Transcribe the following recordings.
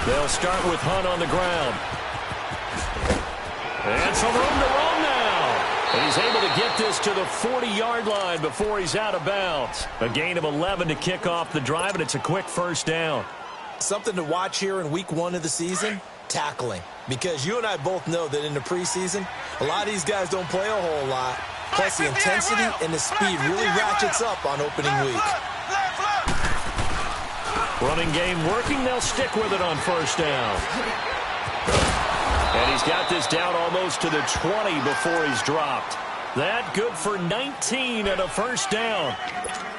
They'll start with Hunt on the ground. And some room to roam now. And he's able to get this to the 40-yard line before he's out of bounds. A gain of 11 to kick off the drive, and it's a quick first down. Something to watch here in week 1 of the season, tackling. Because you and I both know that in the preseason, a lot of these guys don't play a whole lot. Plus, the intensity and the speed really ratchets up on opening week. Running game working. They'll stick with it on first down. And he's got this down almost to the 20 before he's dropped. That good for 19 and a first down.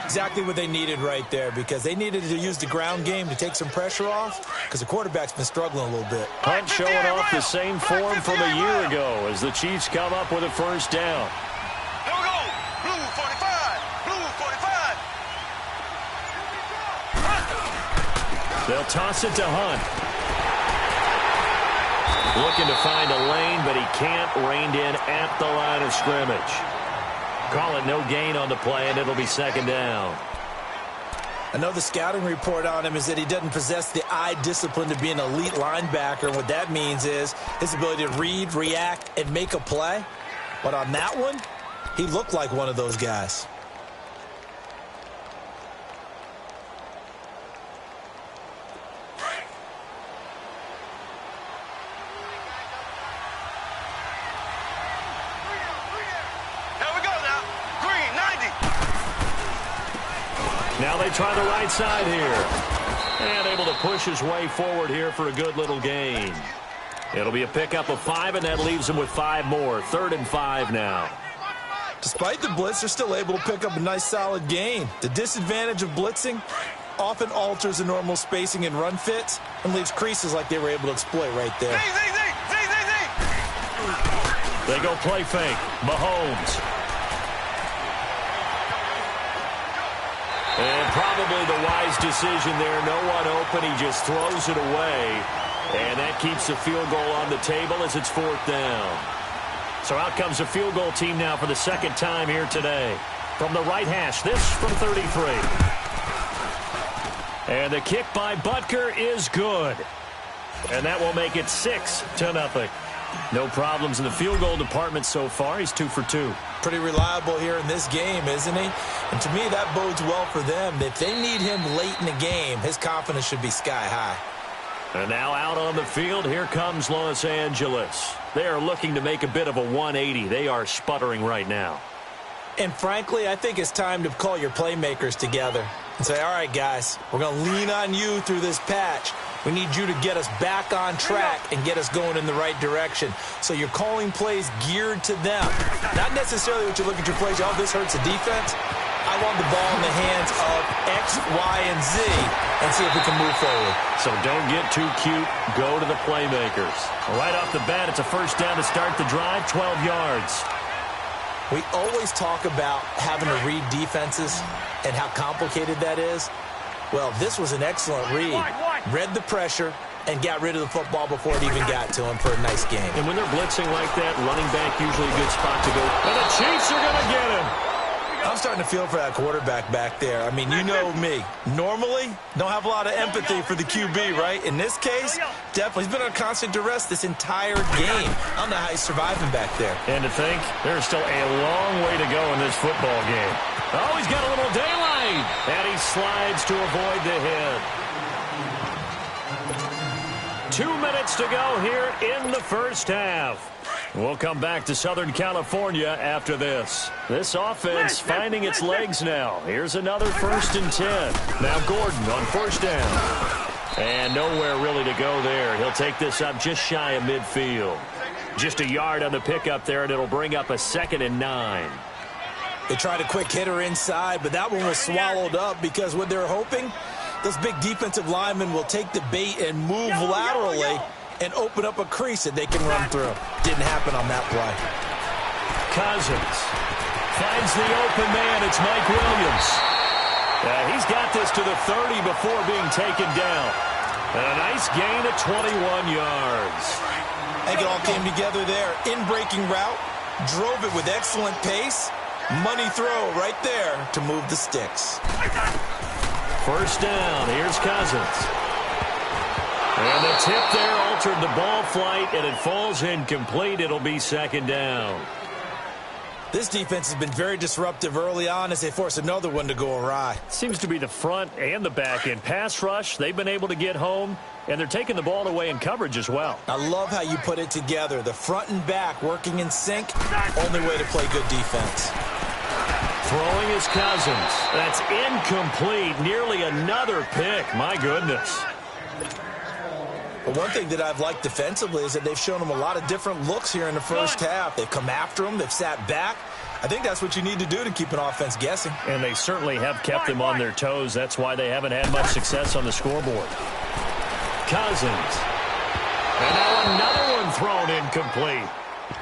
Exactly what they needed right there, because they needed to use the ground game to take some pressure off, because the quarterback's been struggling a little bit. Hunt showing off the same form from a year ago as the Chiefs come up with a first down. Here we go. Blue 45. Blue 45. They'll toss it to Hunt. Looking to find a lane, but he can't. Reined in at the line of scrimmage. Call it no gain on the play, and it'll be second down. I know the scouting report on him is that he doesn't possess the eye discipline to be an elite linebacker. And what that means is his ability to read, react, and make a play. But on that one, he looked like one of those guys. Now they try the right side here. And able to push his way forward here for a good little gain. It'll be a pickup of 5, and that leaves him with 5 more. 3rd and 5 now. Despite the blitz, they're still able to pick up a nice solid gain. The disadvantage of blitzing often alters the normal spacing and run fits and leaves creases like they were able to exploit right there. They go play fake. Mahomes. And probably the wise decision there. No one open. He just throws it away. And that keeps the field goal on the table as it's 4th down. So out comes the field goal team now for the second time here today. From the right hash, this from 33. And the kick by Butker is good. And that will make it 6-0. No problems in the field goal department so far. He's 2 for 2. Pretty reliable here in this game, isn't he? And to me, that bodes well for them. If they need him late in the game, his confidence should be sky high. And now out on the field, here comes Los Angeles. They are looking to make a bit of a 180. They are sputtering right now. And frankly, I think it's time to call your playmakers together and say, all right, guys, we're going to lean on you through this patch. We need you to get us back on track and get us going in the right direction. So you're calling plays geared to them. Not necessarily what you look at your plays, oh, this hurts the defense. I want the ball in the hands of X, Y, and Z and see if we can move forward. So don't get too cute. Go to the playmakers. Right off the bat, it's a first down to start the drive, 12 yards. We always talk about having to read defenses and how complicated that is. Well, this was an excellent read. Read the pressure and got rid of the football before it even got to him for a nice game. And when they're blitzing like that, running back usually a good spot to go. And the Chiefs are going to get him. I'm starting to feel for that quarterback back there. I mean, you know me. Normally, don't have a lot of empathy for the QB, right? In this case, definitely. He's been under constant duress this entire game. I don't know how he's surviving back there. And to think, there's still a long way to go in this football game. Oh, he's got a little daylight. And he slides to avoid the hit. 2 minutes to go here in the first half. We'll come back to Southern California after this. This offense finding its legs now. Here's another 1st and 10. Now Gordon on first down. And nowhere really to go there. He'll take this up just shy of midfield. Just a yard on the pickup there, and it'll bring up a 2nd and 9. They tried a quick hitter inside, but that one was swallowed up because what they're hoping, those big defensive linemen will take the bait and move laterally and open up a crease that they can run through. Didn't happen on that play. Cousins finds the open man. It's Mike Williams. He's got this to the 30 before being taken down. And a nice gain of 21 yards. I think it all came together there. In-breaking route, drove it with excellent pace. Money throw right there to move the sticks. First down. Here's Cousins. And the tip there altered the ball flight, and it falls incomplete. It'll be second down. This defense has been very disruptive early on as they force another one to go awry. Seems to be the front and the back end. Pass rush, they've been able to get home, and they're taking the ball away in coverage as well. I love how you put it together. The front and back working in sync. Only way to play good defense. Throwing is Cousins. That's incomplete. Nearly another pick. My goodness. But one thing that I've liked defensively is that they've shown them a lot of different looks here in the first half. They've come after them. They've sat back. I think that's what you need to do to keep an offense guessing. And they certainly have kept them on their toes. That's why they haven't had much success on the scoreboard. Cousins. And now another one thrown incomplete.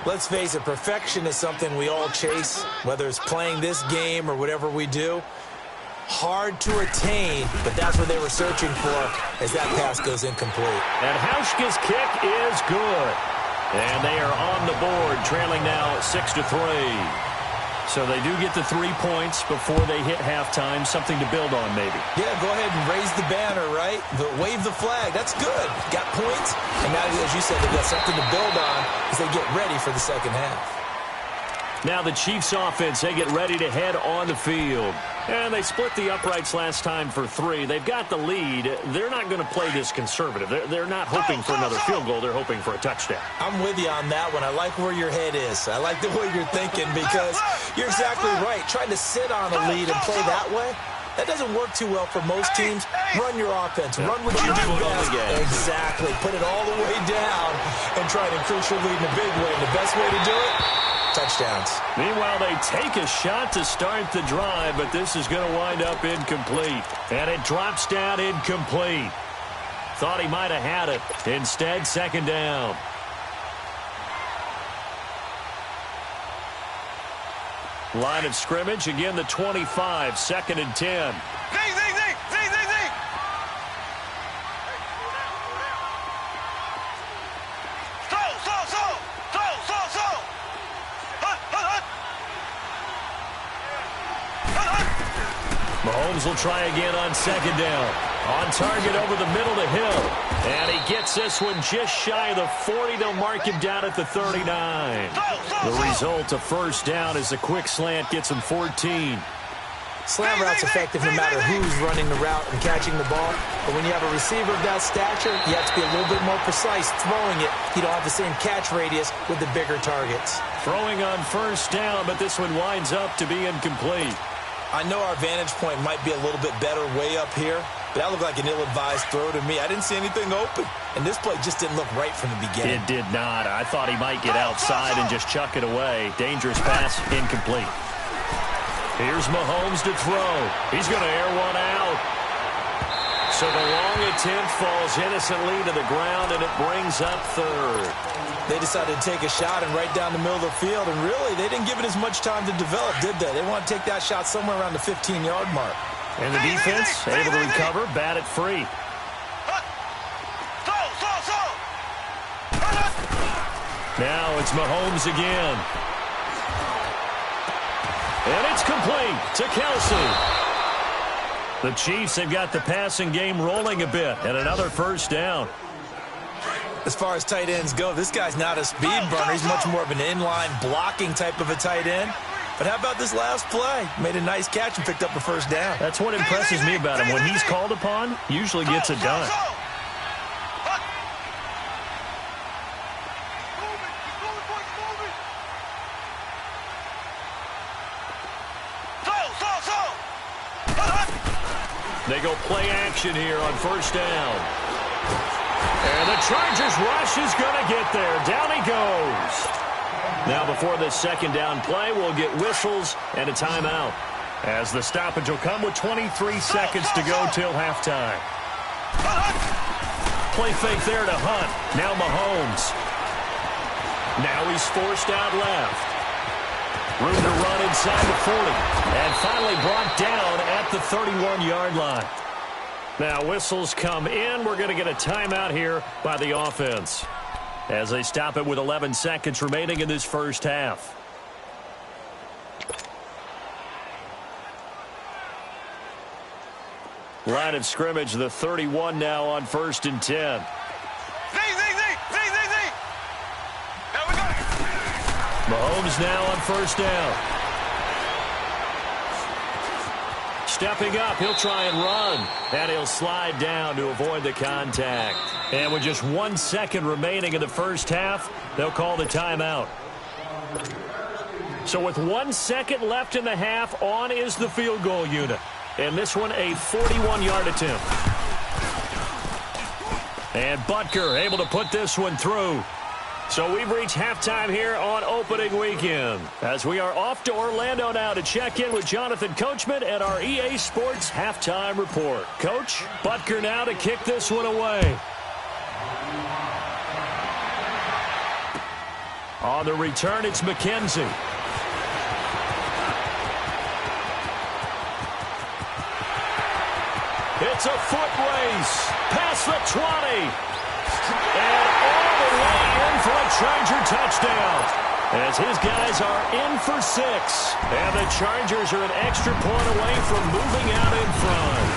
Let's face it, perfection is something we all chase, whether it's playing this game or whatever we do. Hard to attain, but that's what they were searching for as that pass goes incomplete. And Hauschka's kick is good. And they are on the board, trailing now 6-3. So they do get the 3 points before they hit halftime, something to build on maybe. Yeah, go ahead and raise the banner, right? Wave the flag. That's good. Got points. And now, as you said, they've got something to build on as they get ready for the second half. Now the Chiefs offense, they get ready to head on the field. And they split the uprights last time for 3. They've got the lead. They're not going to play this conservative. They're not hoping for another field goal. They're hoping for a touchdown. I'm with you on that one. I like where your head is. I like the way you're thinking because you're exactly right. Trying to sit on a lead and play that way, that doesn't work too well for most teams. Run your offense. Run what you do best. Exactly. Put it all the way down and try to increase your lead in a big way. And the best way to do it, touchdowns. Meanwhile, they take a shot to start the drive, but this is going to wind up incomplete. And it drops down incomplete. Thought he might have had it. Instead, second down. Line of scrimmage, again the 25, 2nd and 10. Mahomes will try again on second down. On target over the middle to Hill. And he gets this one just shy of the 40. They'll mark him down at the 39. The result, a first down, as a quick slant gets him 14. Slant route's effective no matter who's running the route and catching the ball. But when you have a receiver of that stature, you have to be a little bit more precise throwing it. You don't have the same catch radius with the bigger targets. Throwing on first down, but this one winds up to be incomplete. I know our vantage point might be a little bit better way up here, but that looked like an ill-advised throw to me. I didn't see anything open, and this play just didn't look right from the beginning. It did not. I thought he might get outside and just chuck it away. Dangerous pass, incomplete. Here's Mahomes to throw. He's going to air one out. So the long attempt falls innocently to the ground, and it brings up third. They decided to take a shot and right down the middle of the field, and really, they didn't give it as much time to develop, did they? They want to take that shot somewhere around the 15-yard mark. And the defense able to recover, bat it free. Now it's Mahomes again. And it's complete to Kelsey. The Chiefs have got the passing game rolling a bit, and another first down. As far as tight ends go, this guy's not a speed burner. He's much more of an inline blocking type of a tight end. But how about this last play? Made a nice catch and picked up a first down. That's what impresses me about him. When he's called upon, usually gets it done. They go play action here on first down. And the Chargers rush is going to get there. Down he goes. Now before this second down play, we'll get whistles and a timeout, as the stoppage will come with 23 seconds to go till halftime. Play fake there to Hunt. Now Mahomes. Now he's forced out left. Room to run inside the 40. And finally brought down at the 31-yard line. Now whistles come in. We're going to get a timeout here by the offense, as they stop it with 11 seconds remaining in this first half. Line of scrimmage, the 31 now on 1st and 10. Mahomes now on first down. Stepping up, he'll try and run. And he'll slide down to avoid the contact. And with just 1 second remaining in the first half, they'll call the timeout. So with 1 second left in the half, on is the field goal unit. And this one a 41-yard attempt. And Butker able to put this one through. So we've reached halftime here on opening weekend, as we are off to Orlando now to check in with Jonathan Coachman and our EA Sports halftime report. Coach, Butker now to kick this one away. On the return, it's McKenzie. It's a foot race past the 20. And all the way in for a Charger touchdown, as his guys are in for 6. And the Chargers are an extra point away from moving out in front.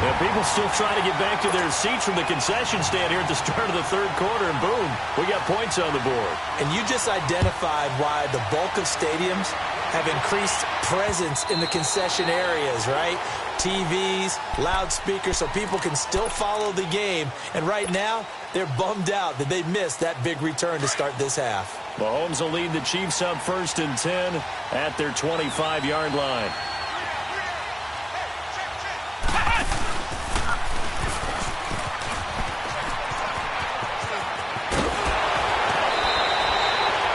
And people still trying to get back to their seats from the concession stand here at the start of the third quarter, and boom, we got points on the board. And you just identified why the bulk of stadiums have increased presence in the concession areas, right? TVs, loudspeakers, so people can still follow the game. And right now, they're bummed out that they missed that big return to start this half. Mahomes will lead the Chiefs up 1st and 10 at their 25-yard line.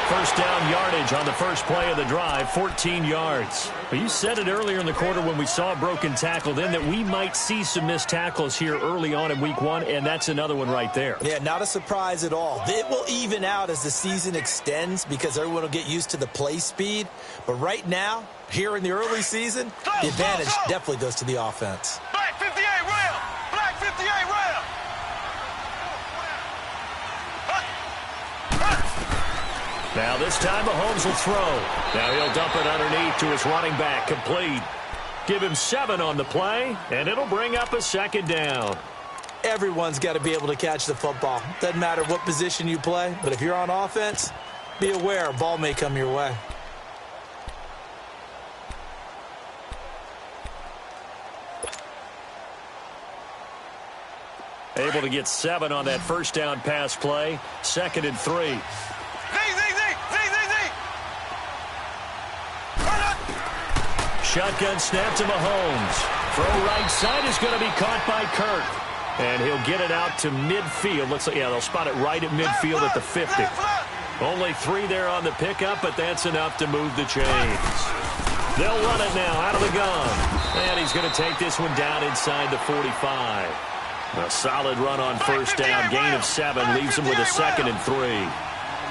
First down yardage on the first play of the drive, 14 yards. But you said it earlier in the quarter when we saw a broken tackle then that we might see some missed tackles here early on in week 1, and that's another one right there. Yeah, not a surprise at all. It will even out as the season extends because everyone will get used to the play speed. But right now, here in the early season, the advantage definitely goes to the offense. Black 58 rail! Black 58 rail! Now this time Mahomes will throw. Now he'll dump it underneath to his running back, complete. Give him 7 on the play, and it'll bring up a second down. Everyone's got to be able to catch the football. Doesn't matter what position you play, but if you're on offense, be aware a ball may come your way. Able to get 7 on that first down pass play. 2nd and 3. Shotgun snap to Mahomes. Throw right side is going to be caught by Kirk. And he'll get it out to midfield. Looks like, yeah, they'll spot it right at midfield at the 50. Only 3 there on the pickup, but that's enough to move the chains. They'll run it now out of the gun. And he's going to take this one down inside the 45. A solid run on first down. Gain of 7 leaves him with a 2nd and 3.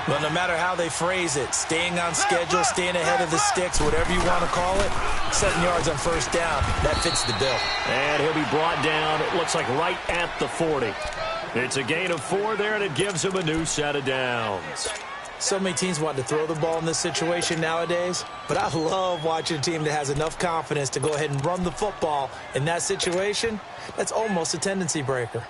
Well, no matter how they phrase it, staying on schedule, staying ahead of the sticks, whatever you want to call it, 7 yards on first down, that fits the bill. And he'll be brought down, it looks like right at the 40. It's a gain of 4 there, and it gives him a new set of downs. So many teams want to throw the ball in this situation nowadays, but I love watching a team that has enough confidence to go ahead and run the football in that situation. That's almost a tendency breaker.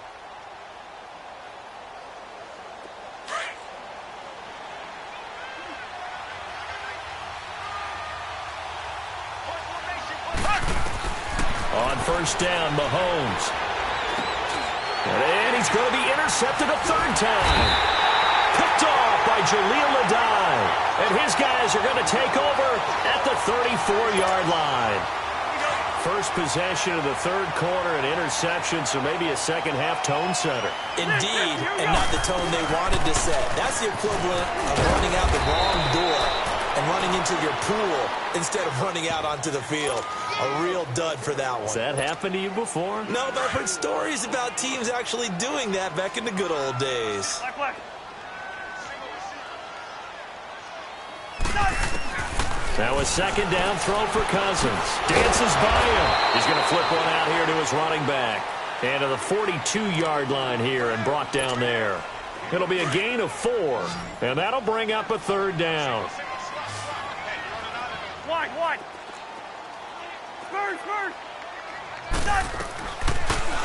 On first down, Mahomes. And he's going to be intercepted a 3rd time. Picked off by Jaleel Adai. And his guys are going to take over at the 34-yard line. First possession of the 3rd quarter, an interception, so maybe a second-half tone setter. Indeed, and not the tone they wanted to set. That's the equivalent of running out the wrong door and running into your pool instead of running out onto the field. A real dud for that one. Has that happened to you before? No, but I've heard stories about teams actually doing that back in the good old days. Now a 2nd down throw for Cousins. Dances by him. He's going to flip one out here to his running back. And to the 42-yard line here and brought down there. It'll be a gain of 4. And that'll bring up a 3rd down.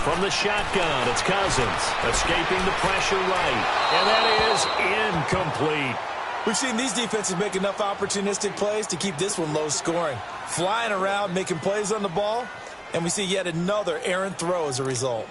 From the shotgun, it's Cousins. Escaping the pressure right. And that is incomplete. We've seen these defenses make enough opportunistic plays to keep this one low scoring. Flying around, making plays on the ball, and we see yet another errant throw as a result.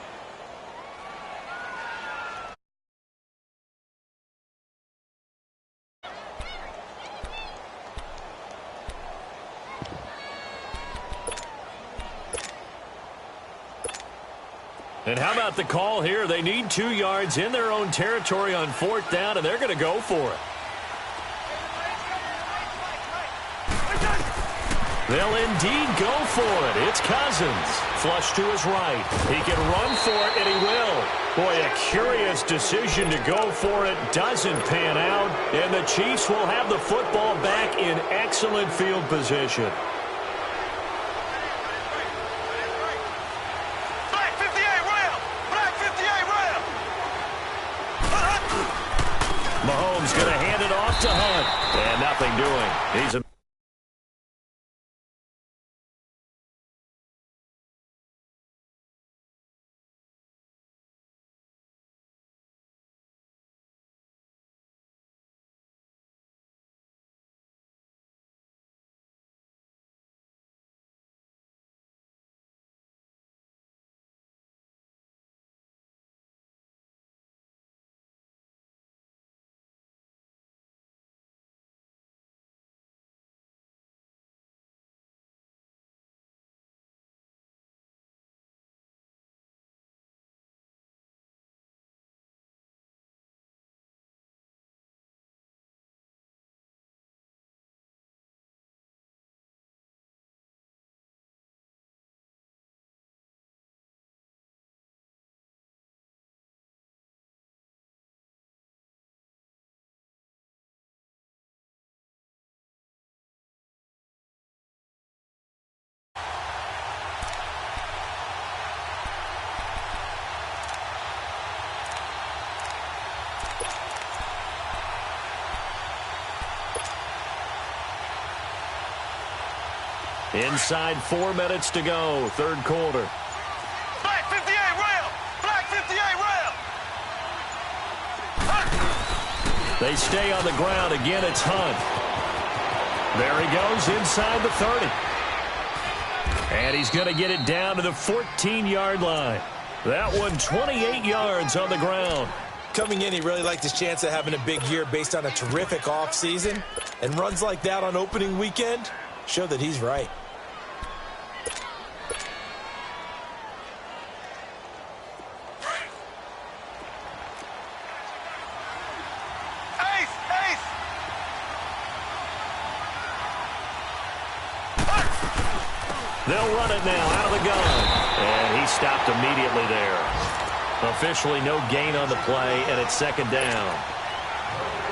And how about the call here? They need 2 yards in their own territory on 4th down, and they're going to go for it. They'll indeed go for it. It's Cousins. Flush to his right. He can run for it, and he will. Boy, a curious decision to go for it. Doesn't pan out, and the Chiefs will have the football back in excellent field position. Mahomes going to hand it off to Hunt. And nothing doing. He's a inside 4 minutes to go, 3rd quarter. Black 58 rail! Black 58 rail! They stay on the ground. Again, it's Hunt. There he goes inside the 30. And he's going to get it down to the 14-yard line. That one 28 yards on the ground. Coming in, he really liked his chance of having a big year based on a terrific offseason. And runs like that on opening weekend show that he's right. They'll run it now out of the gun. And he stopped immediately there. Officially no gain on the play, and it's 2nd down.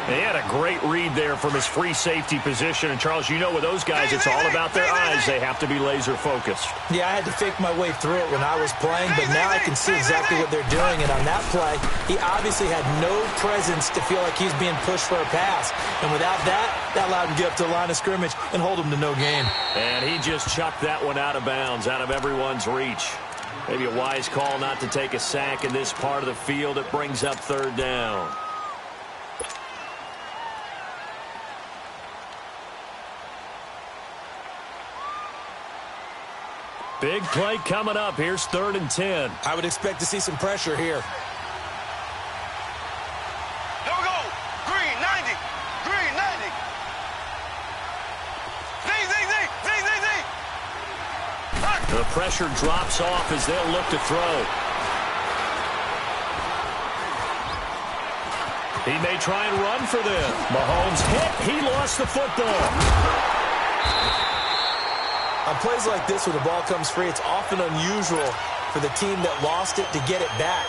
He had a great read there from his free safety position. And, Charles, you know with those guys, it's all about their eyes. They have to be laser-focused. Yeah, I had to fake my way through it when I was playing, but now I can see exactly what they're doing. And on that play, he obviously had no presence to feel like he's being pushed for a pass. And without that, that allowed him to get up to the line of scrimmage and hold him to no gain. And he just chucked that one out of bounds, out of everyone's reach. Maybe a wise call not to take a sack in this part of the field. It brings up 3rd down. Big play coming up. Here's 3rd and 10. I would expect to see some pressure here. Here we go. Green 90. Green 90. Z. The pressure drops off as they'll look to throw. He may try and run for this. Mahomes hit. He lost the football. On plays like this where the ball comes free, it's often unusual for the team that lost it to get it back.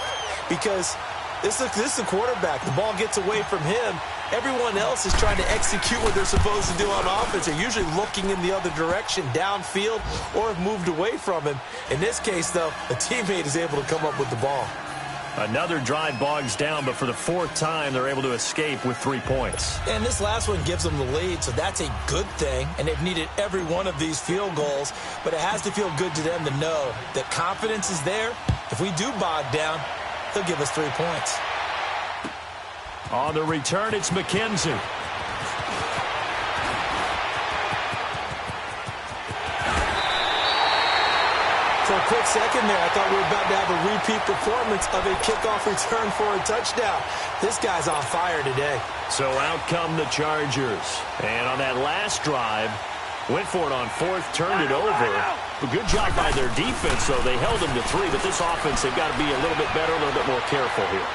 Because this is the quarterback. The ball gets away from him. Everyone else is trying to execute what they're supposed to do on offense. They're usually looking in the other direction, downfield, or have moved away from him. In this case, though, a teammate is able to come up with the ball. Another drive bogs down, but for the 4th time, they're able to escape with 3 points. And this last one gives them the lead, so that's a good thing. And they've needed every one of these field goals, but it has to feel good to them to know that confidence is there If we do bog down, he'll give us 3 points. On the return, it's McKenzie. For a quick second there, I thought we were about to have a repeat performance of a kickoff return for a touchdown. This guy's on fire today. So out come the Chargers. And on that last drive, went for it on fourth, turned it over. A good job by their defense, though. They held them to 3, but this offense, they've got to be a little bit better, a little bit more careful here.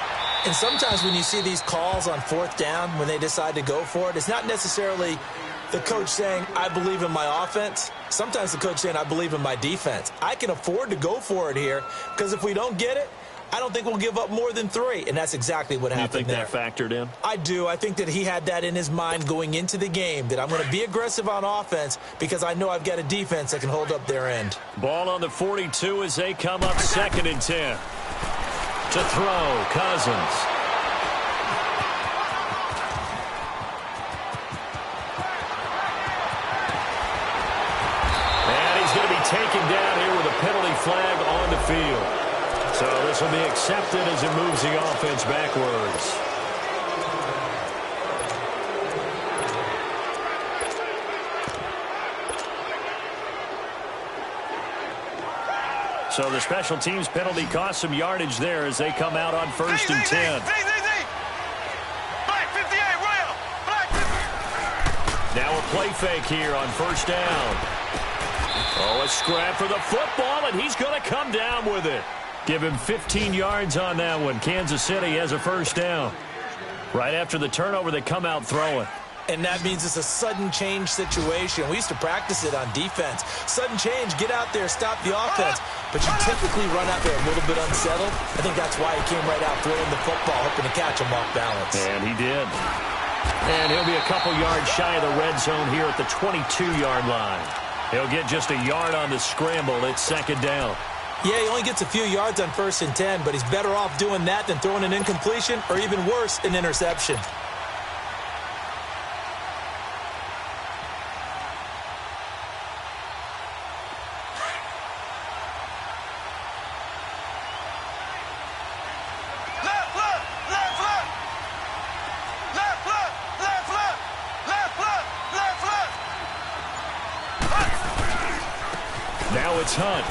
And sometimes when you see these calls on fourth down, when they decide to go for it, it's not necessarily the coach saying, I believe in my offense. Sometimes the coach saying, I believe in my defense. I can afford to go for it here because if we don't get it, I don't think we'll give up more than 3. And that's exactly what happened there. You think that factored in? I do. I think that he had that in his mind going into the game, that I'm going to be aggressive on offense because I know I've got a defense that can hold up their end. Ball on the 42 as they come up 2nd and 10. To throw, Cousins. And he's going to be taken down here with a penalty flag on the field. So this will be accepted as it moves the offense backwards. So the special teams penalty cost some yardage there as they come out on 1st and 10. Now a play fake here on 1st down. Oh, a scrap for the football, and he's going to come down with it. Give him 15 yards on that one. Kansas City has a 1st down. Right after the turnover, they come out throwing. And that means it's a sudden change situation. We used to practice it on defense. Sudden change, get out there, stop the offense. But you typically run out there a little bit unsettled. I think that's why he came right out throwing the football, hoping to catch him off balance. And he did. And he'll be a couple yards shy of the red zone here at the 22-yard line. He'll get just a yard on the scramble. It's 2nd down. Yeah, he only gets a few yards on 1st and 10, but he's better off doing that than throwing an incompletion or even worse, an interception. Now it's Hunt.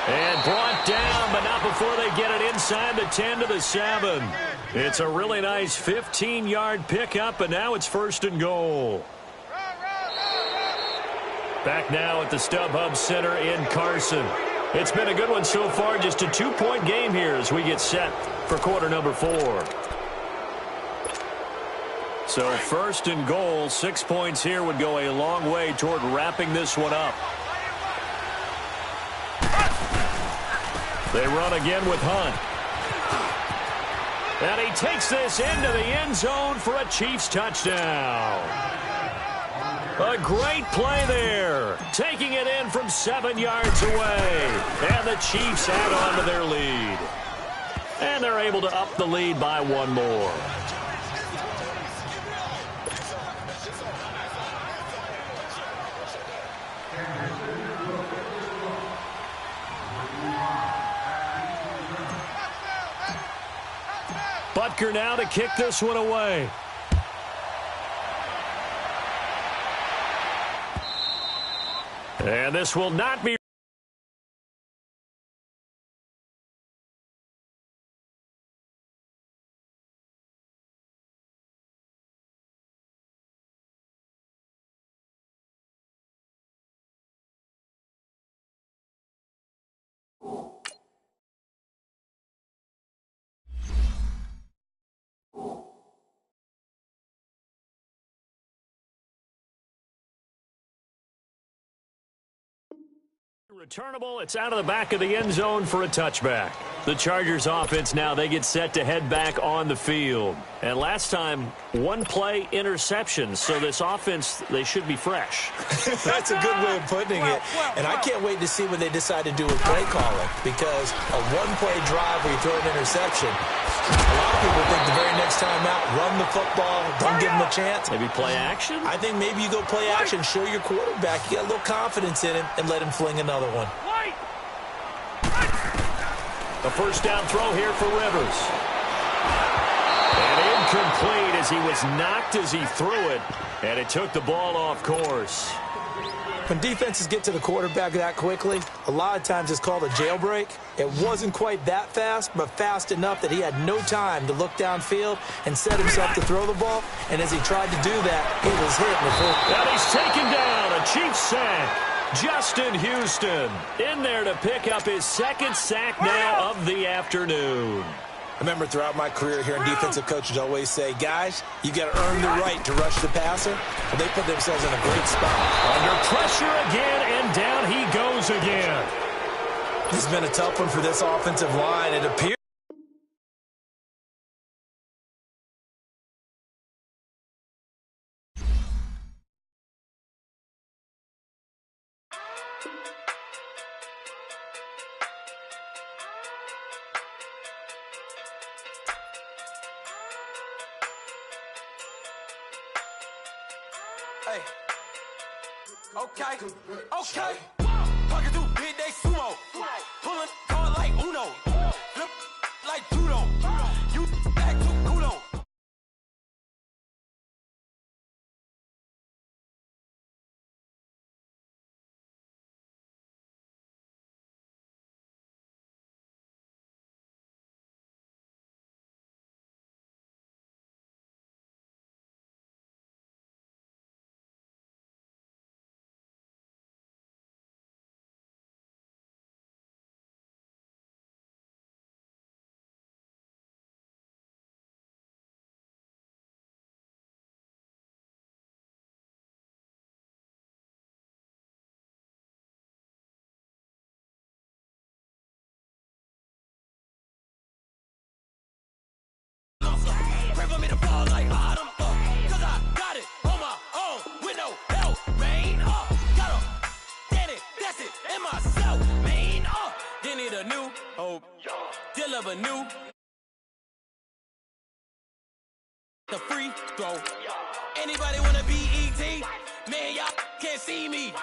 And brought down, but not before they get it inside the 10 to the 7. It's a really nice 15-yard pickup, and now it's 1st and goal. Back now at the StubHub Center in Carson. It's been a good one so far, just a 2-point game here as we get set for quarter number 4. So 1st and goal, 6 points here would go a long way toward wrapping this one up. They run again with Hunt. And he takes this into the end zone for a Chiefs touchdown. A great play there. Taking it in from 7 yards away. And the Chiefs add on to their lead. And they're able to up the lead by 1 more. Butker now to kick this one away. And this will not be returnable. It's out of the back of the end zone for a touchback. The Chargers offense now, they get set to head back on the field. And last time, one-play interception. So this offense, they should be fresh. That's a good way of putting it. And I can't wait to see when they decide to do with play calling. Because a one-play drive where you throw an interception, a lot of people think the very next time out, run the football, don't give them a chance. Maybe play action? I think maybe you go play action, show your quarterback, you got a little confidence in him, and let him fling another one. A first down throw here for Rivers. And incomplete as he was knocked as he threw it, and it took the ball off course. When defenses get to the quarterback that quickly, a lot of times it's called a jailbreak. It wasn't quite that fast, but fast enough that he had no time to look downfield and set himself to throw the ball. And as he tried to do that, he was hit in the foot. And he's taken down, a Chiefs sack. Justin Houston in there to pick up his second sack now of the afternoon. I remember throughout my career hearing defensive coaches always say, guys, you got to earn the right to rush the passer. Well, they put themselves in a great spot. Under pressure again, and down he goes again. This has been a tough one for this offensive line. It appears. Hey. Okay. Walking through big day sumo. Pulling hard like Uno. Flip like judo. You back to kudo. Pray for me to fall like autumn, cause I got it on my own with no help, man. Got a daddy, that's it, and myself, man. They need a new hope, deliver new. The free throw. Anybody wanna be ET? Man, y'all can't see me.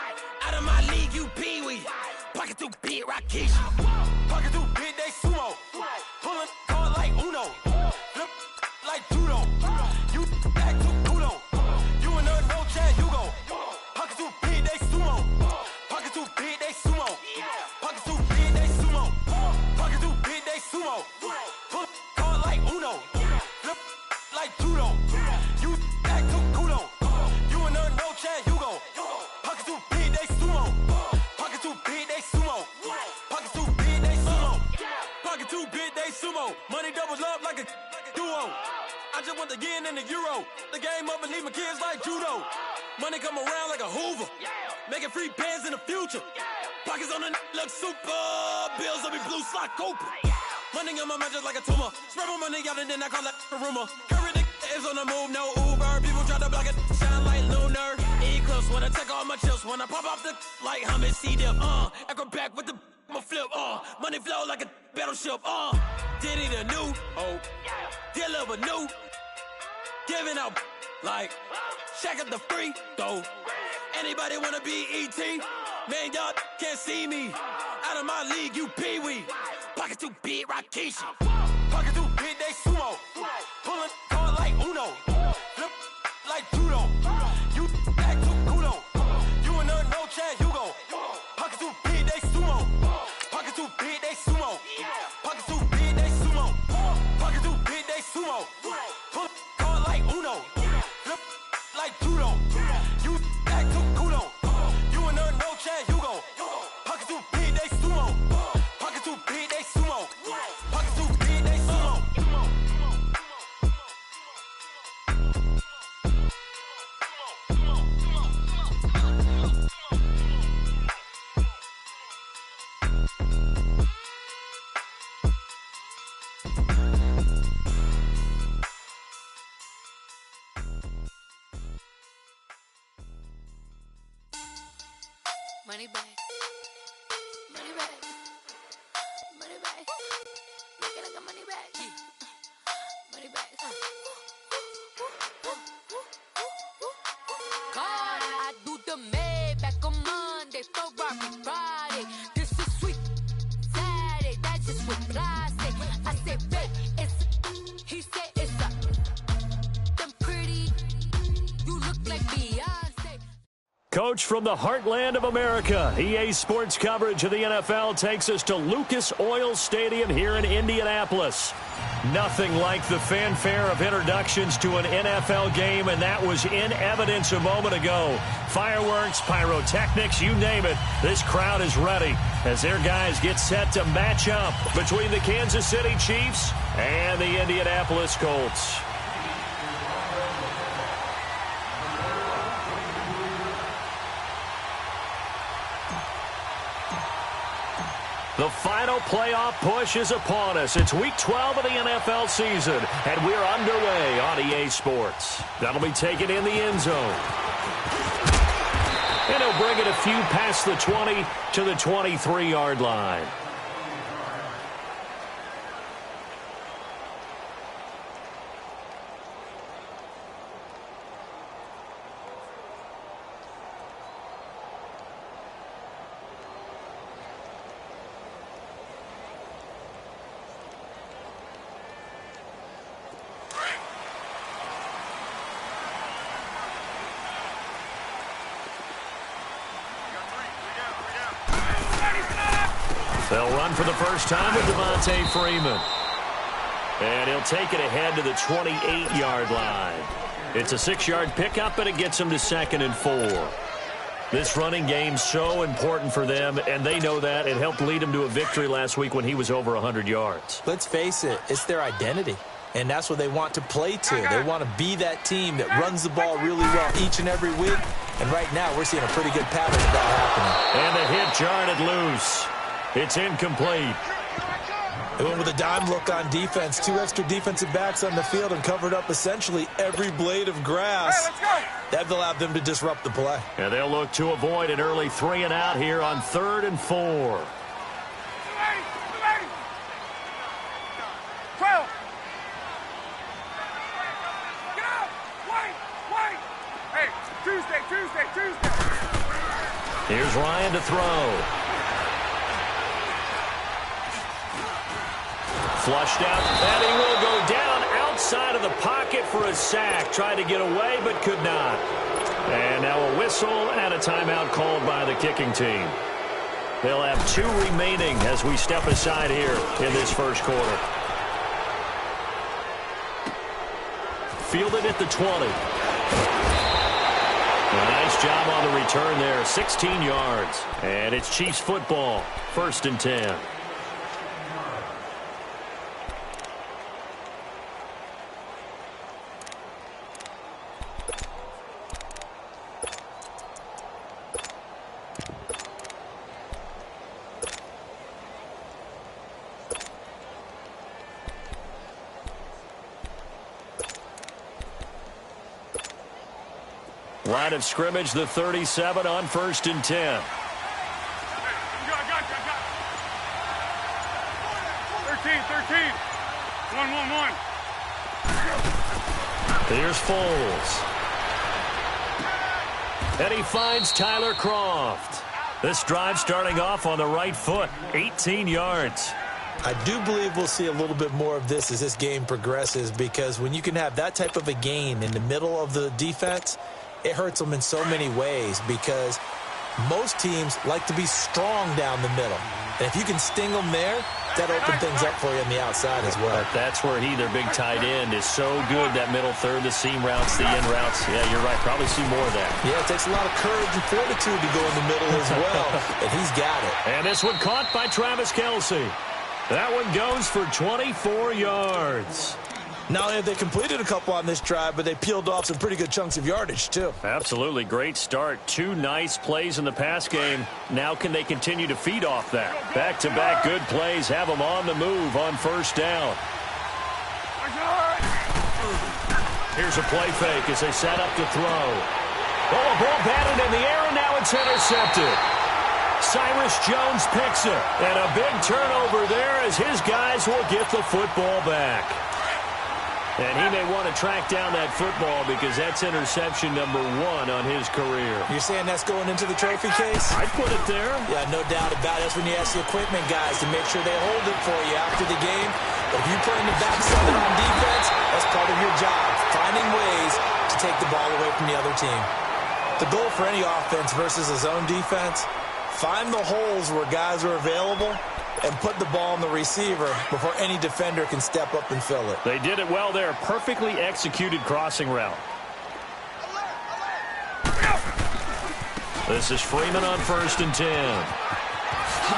Out of my league, you pee-wee. Pocket too big, Rakish. Pocket too big, they sumo. Pulling hard like Uno. Flip like judo. You back to kudo. You in there, no chance, you go. Pocket too big, they sumo. Pocket too big, they sumo. Pocket too big, they sumo. Pocket too big, they sumo. Pull hard like Uno. Flip like judo. You back to kudo. You in there, no chance, you go. Pocket too big, they sumo. Pocket too big, they sumo. Pocket too big, they sumo. Pocket too big, they sumo. Money doubles up like a duo. I just want the yen and the euro. The game up and leave my kids like judo. Money come around like a Hoover. Making free bands in the future. Pockets on the look super. Bills on me blue slot Cooper. Money on my mind just like a tumor. Spread my money out and then I call that a rumor. Curry the is on the move, no Uber. People try to block it, shine like lunar. Eclipse when I take all my chips. When I pop off the like hummus C-dip. Acrobat with the I'ma flip. Money flow like a battleship. Diddy the new hope. Deliver new. Giving out like check up the free throw. Anybody wanna be ET? Man, y'all can't see me. Out of my league, you pee-wee. Pocket too big, Rakish. Pocket too big, they sumo. Pulling hard like Uno. Flip like judo. You back to kudo. You in there, no chance, you go. Pocket too big, they sumo. Pocket too big, they sumo. Pocket too big, they sumo. Pocket too big, they sumo. Pull hard like Uno. Flip like judo. You back to kudo. You in there, no chance, you go. Pocket too big, they sumo. Pocket too big, they sumo. Pocket too big. Money back. Money back. Money back. Make it like a money back. Money back. God, I do the Maybach on Monday, Ferrari Friday. This is sweet Saturday, that's just what I say. I say, babe, he said it's a them pretty. You look like Beyonce. Coach from the heartland of America, EA Sports coverage of the NFL takes us to Lucas Oil Stadium here in Indianapolis. Nothing like the fanfare of introductions to an NFL game, and that was in evidence a moment ago. Fireworks, pyrotechnics, you name it. This crowd is ready as their guys get set to match up between the Kansas City Chiefs and the Indianapolis Colts. The final playoff push is upon us. It's Week 12 of the NFL season, and we're underway on EA Sports. That'll be taken in the end zone. And he'll bring it a few past the 20 to the 23-yard line. They'll run for the first time with Devontae Freeman. And he'll take it ahead to the 28-yard line. It's a 6-yard pickup, and it gets him to 2nd and 4. This running game's so important for them, and they know that. It helped lead him to a victory last week when he was over 100 yards. Let's face it, it's their identity. And that's what they want to play to. They want to be that team that runs the ball really well each and every week. And right now, we're seeing a pretty good pattern of that happening. And the hit jarred loose. It's incomplete. They went with a dime look on defense. 2 extra defensive backs on the field and covered up essentially every blade of grass. That allowed them to disrupt the play. And they'll look to avoid an early 3-and-out here on 3rd and 4. 12. Get up! Wait! Hey, Tuesday. Here's Ryan to throw. Flushed out, and he will go down outside of the pocket for a sack. Tried to get away, but could not. And now a whistle and a timeout called by the kicking team. They'll have 2 remaining as we step aside here in this first quarter. Fielded at the 20. Nice job on the return there, 16 yards. And it's Chiefs football, 1st and 10. Line of scrimmage, the 37 on 1st and 10. I got. 13. 1. Here's Foles. And he finds Tyler Croft. This drive starting off on the right foot, 18 yards. I do believe we'll see a little bit more of this as this game progresses, because when you can have that type of a gain in the middle of the defense, it hurts them in so many ways, because most teams like to be strong down the middle. And if you can sting them there, that opens things up for you on the outside as well. But that's where their big tight end, is so good, that middle third, the seam routes, the in routes. Yeah, you're right. Probably see more of that. Yeah, it takes a lot of courage and fortitude to go in the middle as well, and he's got it. And this one caught by Travis Kelce. That one goes for 24 yards. Not only have they completed a couple on this drive, but they peeled off some pretty good chunks of yardage, too. Absolutely. Great start. 2 nice plays in the pass game. Now can they continue to feed off that? Back-to-back good plays have them on the move on 1st down. Here's a play fake as they set up to throw. Oh, a ball batted in the air, and now it's intercepted. Cyrus Jones picks it. And a big turnover there as his guys will get the football back. And he may want to track down that football because that's interception number 1 on his career. You're saying that's going into the trophy case? I'd put it there. Yeah, no doubt about it. That's when you ask the equipment guys to make sure they hold it for you after the game. But if you're playing the back 7 on defense, that's part of your job, finding ways to take the ball away from the other team. The goal for any offense versus a zone defense, find the holes where guys are available and put the ball on the receiver before any defender can step up and fill it. They did it well there. Perfectly executed crossing route. This is Freeman on 1st and 10.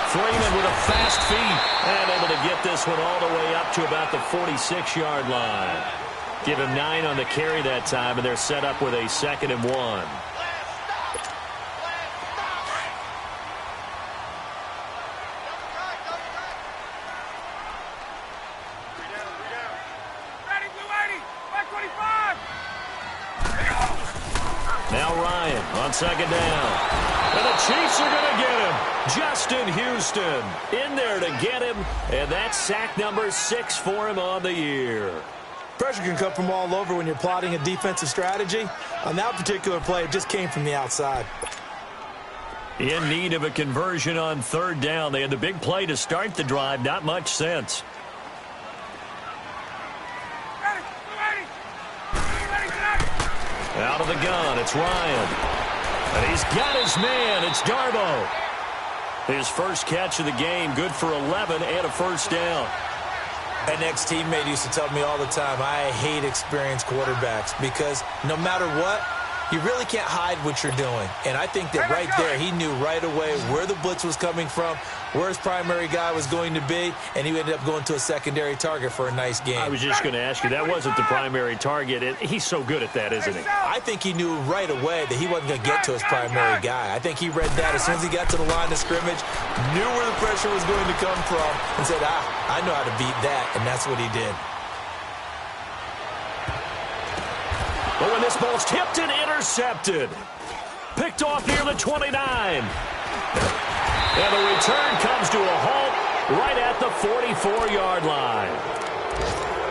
Freeman with a fast feet and able to get this one all the way up to about the 46-yard line. Give him 9 on the carry that time, and they're set up with a 2nd and 1. Now Ryan on 2nd down. And the Chiefs are going to get him. Justin Houston in there to get him. And that's sack number 6 for him on the year. Pressure can come from all over when you're plotting a defensive strategy. On that particular play, it just came from the outside. In need of a conversion on 3rd down. They had the big play to start the drive. Not much sense. Out of the gun, it's Ryan. And he's got his man. It's Darbo. His first catch of the game, good for 11 and a 1st down. An ex-teammate used to tell me all the time, I hate experienced quarterbacks because no matter what, you really can't hide what you're doing. And I think that right there, he knew right away where the blitz was coming from, where his primary guy was going to be, and he ended up going to a secondary target for a nice game. I was just going to ask you, that wasn't the primary target. He's so good at that, isn't he? I think he knew right away that he wasn't going to get to his primary guy. I think he read that as soon as he got to the line of scrimmage, knew where the pressure was going to come from, and said, I know how to beat that, and that's what he did. But when this ball's tipped and intercepted. Picked off near the 29. And the return comes to a halt right at the 44-yard line.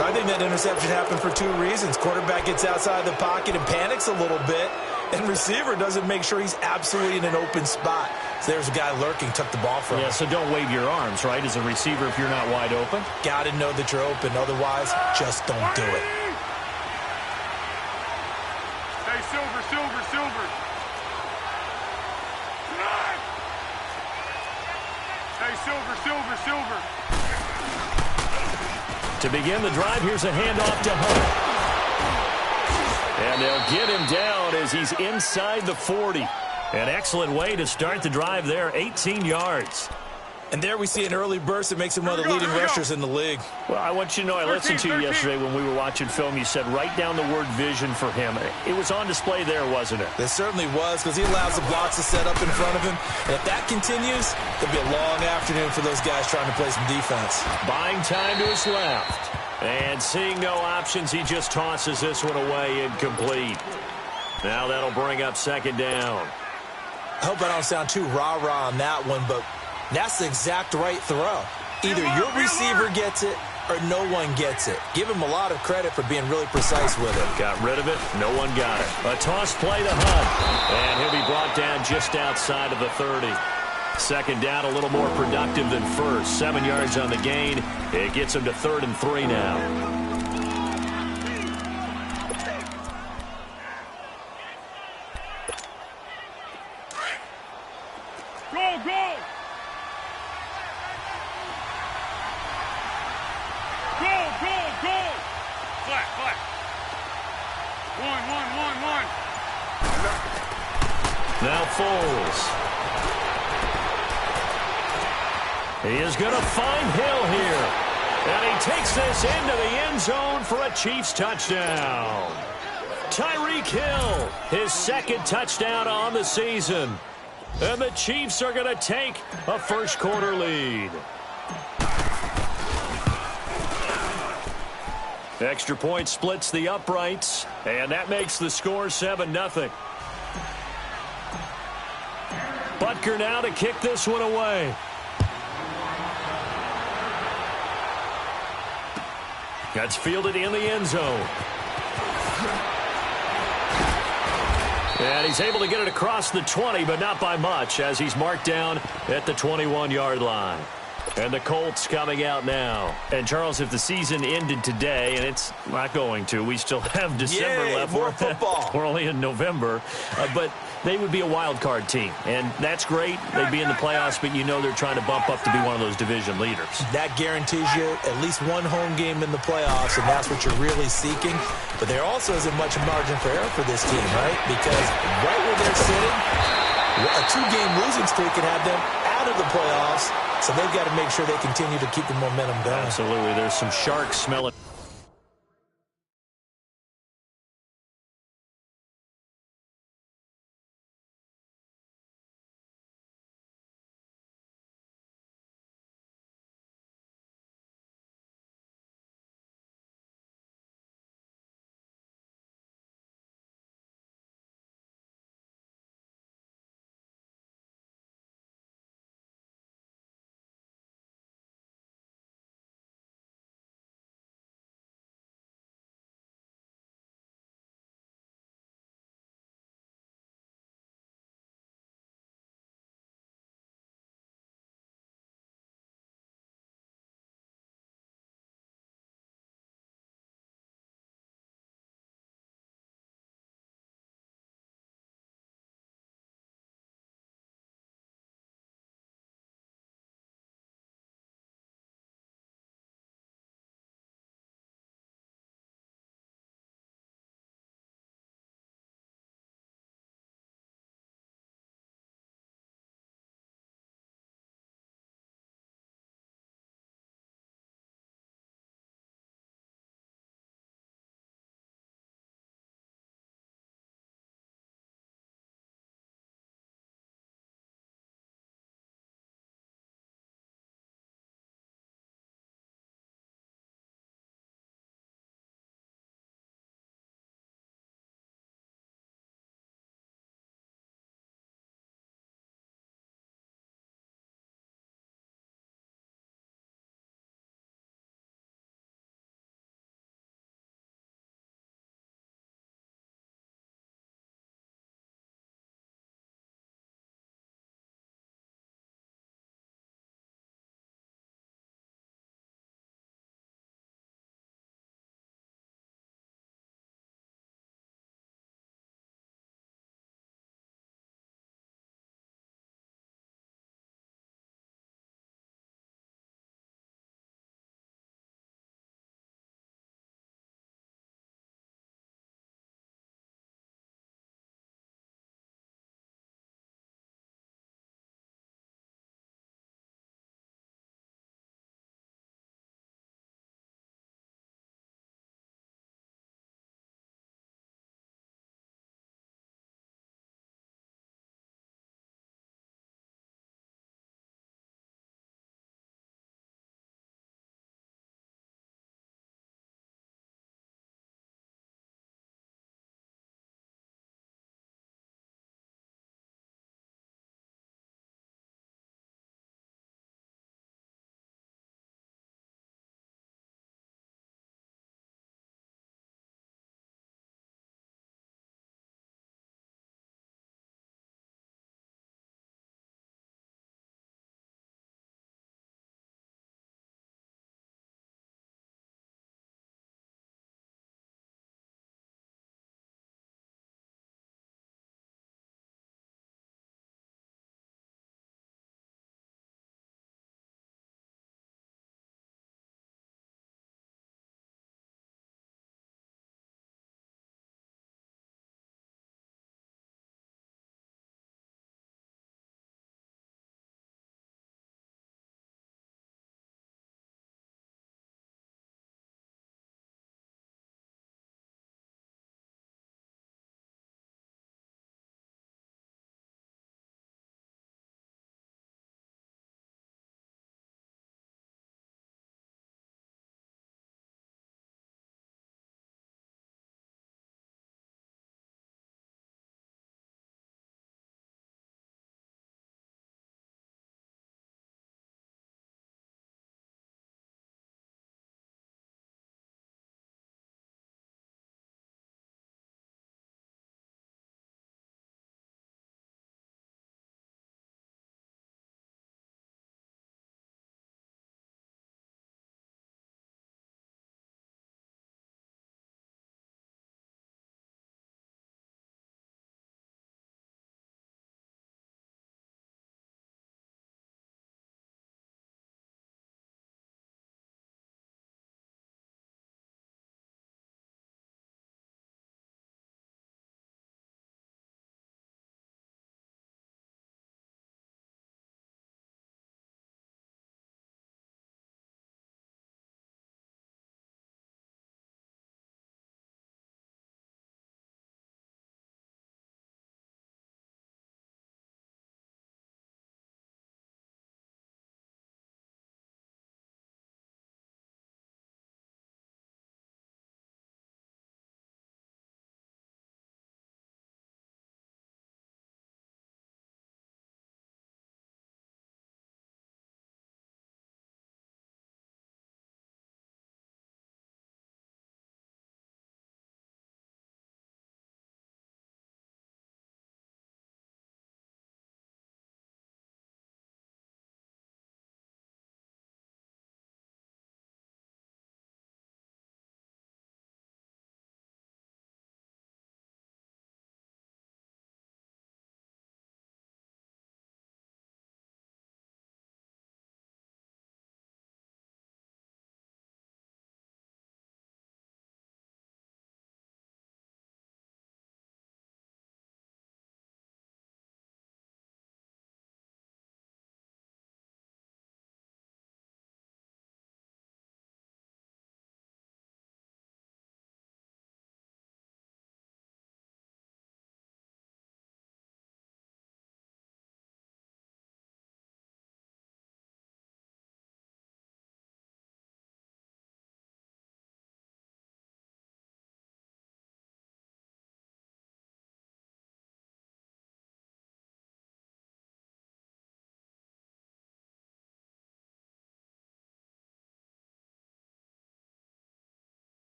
I think that interception happened for 2 reasons. Quarterback gets outside the pocket and panics a little bit, and receiver doesn't make sure he's absolutely in an open spot. So there's a guy lurking, took the ball from him. Yeah, so don't wave your arms, right, as a receiver if you're not wide open. Got to know that you're open. Otherwise, just don't do it. Silver, silver, silver. Hey, silver, silver, silver. To begin the drive, here's a handoff to Hunt. And they'll get him down as he's inside the 40. An excellent way to start the drive there, 18 yards. And there we see an early burst that makes him one of the leading rushers in the league. Well, I want you to know, I listened to you yesterday when we were watching film. You said write down the word vision for him. It was on display there, wasn't it? It certainly was, because he allows the blocks to set up in front of him. And if that continues, it'll be a long afternoon for those guys trying to play some defense. Buying time to his left. And seeing no options, he just tosses this one away incomplete. Now that'll bring up 2nd down. I hope I don't sound too rah-rah on that one, but that's the exact right throw. Either your receiver gets it or no one gets it. Give him a lot of credit for being really precise with it. Got rid of it. No one got it. A toss play to Hunt. And he'll be brought down just outside of the 30. 2nd down, a little more productive than first. 7 yards on the gain. It gets him to 3rd and 3 now. Go, go! Go, go, go! Flat, flat. One. Now Foles. He is going to find Hill here. And he takes this into the end zone for a Chiefs touchdown. Tyreek Hill, his 2nd touchdown on the season. And the Chiefs are going to take a first-quarter lead. Extra point splits the uprights, and that makes the score 7-0. Butker now to kick this one away. That's fielded in the end zone. And he's able to get it across the 20, but not by much, as he's marked down at the 21-yard line. And the Colts coming out now. And, Charles, if the season ended today, and it's not going to, we still have December left. More football. We're only in November. But they would be a wild card team. And that's great. They'd be in the playoffs, but you know they're trying to bump up to be one of those division leaders. That guarantees you at least one home game in the playoffs, and that's what you're really seeking. But there also isn't much margin for error for this team, right? Because right where they're sitting, a 2-game losing streak could have them out of the playoffs. So they've got to make sure they continue to keep the momentum going. Absolutely. There's some sharks smelling.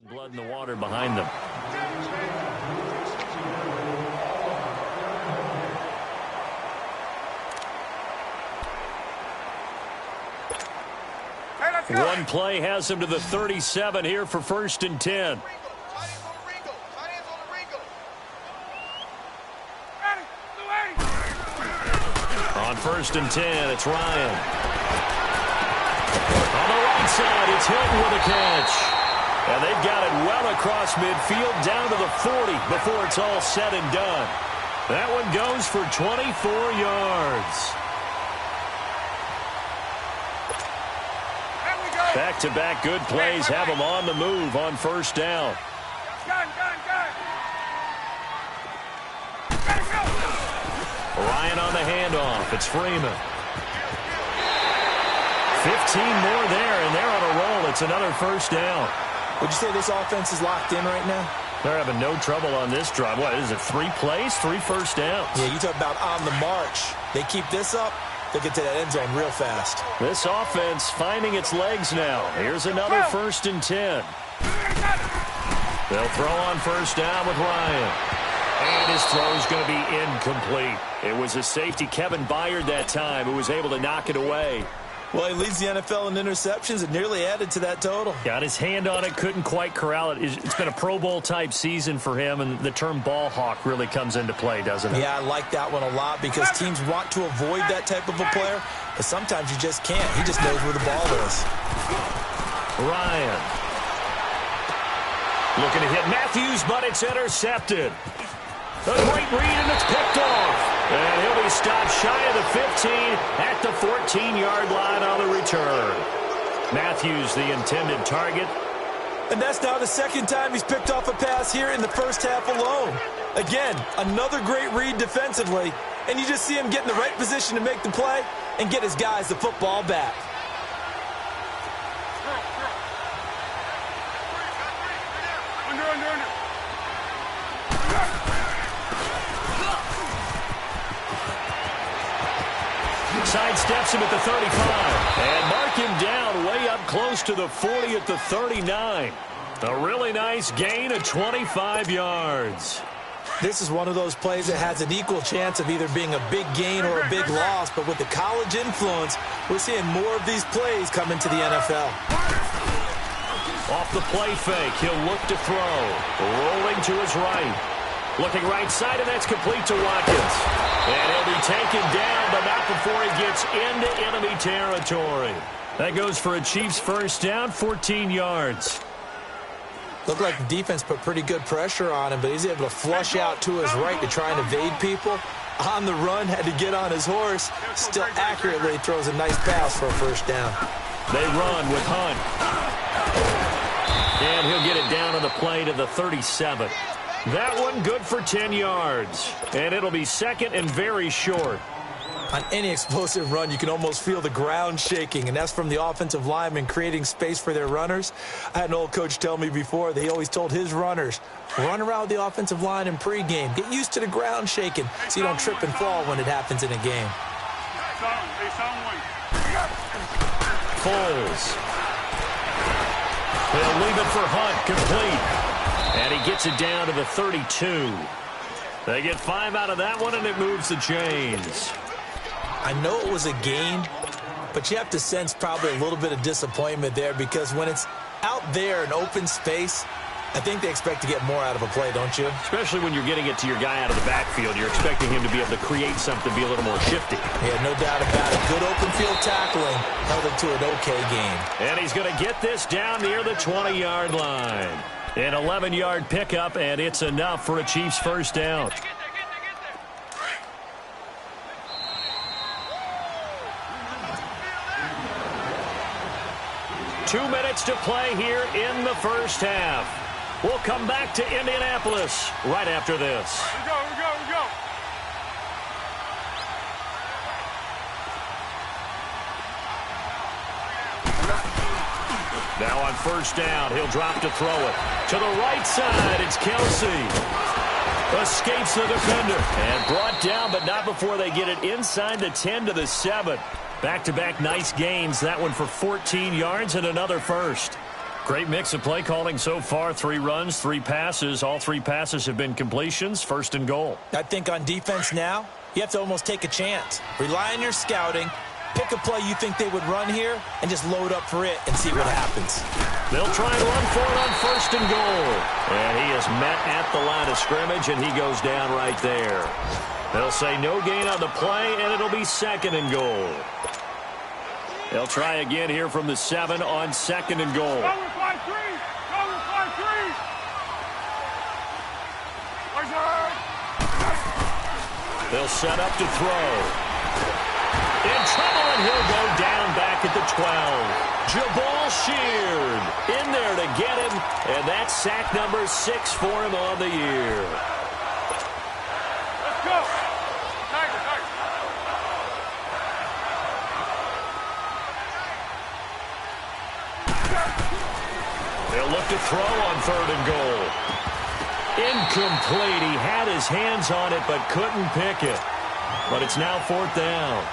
Blood in the water behind them. One play has him to the 37 here for 1st and 10. On 1st and 10, it's Ryan. On the right side, it's Hilton with a catch. And they've got it well across midfield down to the 40 before it's all said and done. That one goes for 24 yards. Back-to-back good plays have them on the move on 1st down. Ryan on the handoff. It's Freeman. 15 more there, and they're on a roll. It's another 1st down. Would you say this offense is locked in right now? They're having no trouble on this drive. What is it, 3 plays, 3 first downs? Yeah, you talk about on the march. They keep this up, they get to that end zone real fast. This offense finding its legs now. Here's another 1st and 10. They'll throw on 1st down with Ryan. And his throw's going to be incomplete. It was a safety, Kevin Byard, that time, who was able to knock it away. Well, he leads the NFL in interceptions and nearly added to that total. Got his hand on it, couldn't quite corral it. It's been a Pro Bowl-type season for him, and the term ball hawk really comes into play, doesn't it? Yeah, I like that one a lot because teams want to avoid that type of a player, but sometimes you just can't. He just knows where the ball is. Ryan. Looking to hit Matthews, but it's intercepted. A great read, and it's picked off. And he'll be stopped shy of the 15 at the 14-yard line on the return. Matthews, the intended target. And that's now the second time he's picked off a pass here in the first half alone. Again, another great read defensively. And you just see him get in the right position to make the play and get his guys the football back. Sidesteps him at the 35. And mark him down way up close to the 40 at the 39. A really nice gain of 25 yards. This is one of those plays that has an equal chance of either being a big gain or a big loss. But with the college influence, we're seeing more of these plays come into the NFL. Off the play fake, he'll look to throw. Rolling to his right. Looking right side, and that's complete to Watkins. And he'll be taken down, but not before he gets into enemy territory. That goes for a Chiefs first down, 14 yards. Looked like the defense put pretty good pressure on him, but he's able to flush out to his right to try and evade people. On the run, had to get on his horse. Still accurately throws a nice pass for a first down. They run with Hunt. And he'll get it down on the play to the 37. That one good for 10 yards. And it'll be second and very short. On any explosive run, you can almost feel the ground shaking, and that's from the offensive linemen creating space for their runners. I had an old coach tell me before that he always told his runners, run around with the offensive line in pregame. Get used to the ground shaking so you don't trip and fall when it happens in a game. Foles. They'll leave it for Hunt, complete. And he gets it down to the 32. They get 5 out of that one, and it moves the chains. I know it was a gain, but you have to sense probably a little bit of disappointment there because when it's out there in open space, I think they expect to get more out of a play, don't you? Especially when you're getting it to your guy out of the backfield. You're expecting him to be able to create something, be a little more shifty. Yeah, no doubt about it. Good open field tackling held it to an okay game. And he's going to get this down near the 20-yard line. An 11-yard pickup, and it's enough for a Chiefs first down. Two minutes to play here in the first half. We'll come back to Indianapolis right after this. We go. Now on first down, he'll drop to throw it. To the right side, it's Kelsey. Escapes the defender. And brought down, but not before they get it inside the 10 to the 7. Back-to-back nice gains. That one for 14 yards and another first. Great mix of play calling so far. 3 runs, 3 passes. All 3 passes have been completions. 1st and goal. I think on defense now, you have to almost take a chance. Rely on your scouting. Pick a play you think they would run here and just load up for it and see what happens. They'll try and run for it on 1st and goal. And he is met at the line of scrimmage, and he goes down right there. They'll say no gain on the play, and it'll be 2nd and goal. They'll try again here from the 7 on 2nd and goal. Go with 5-3. Go with 5-3. Where's your... They'll set up to throw. In trouble, and he'll go down back at the 12. Jabal Sheard in there to get him, and that's sack number 6 for him on the year. Let's go. Tiger, tiger. They'll look to throw on 3rd and goal. Incomplete. He had his hands on it but couldn't pick it. But it's now 4th down.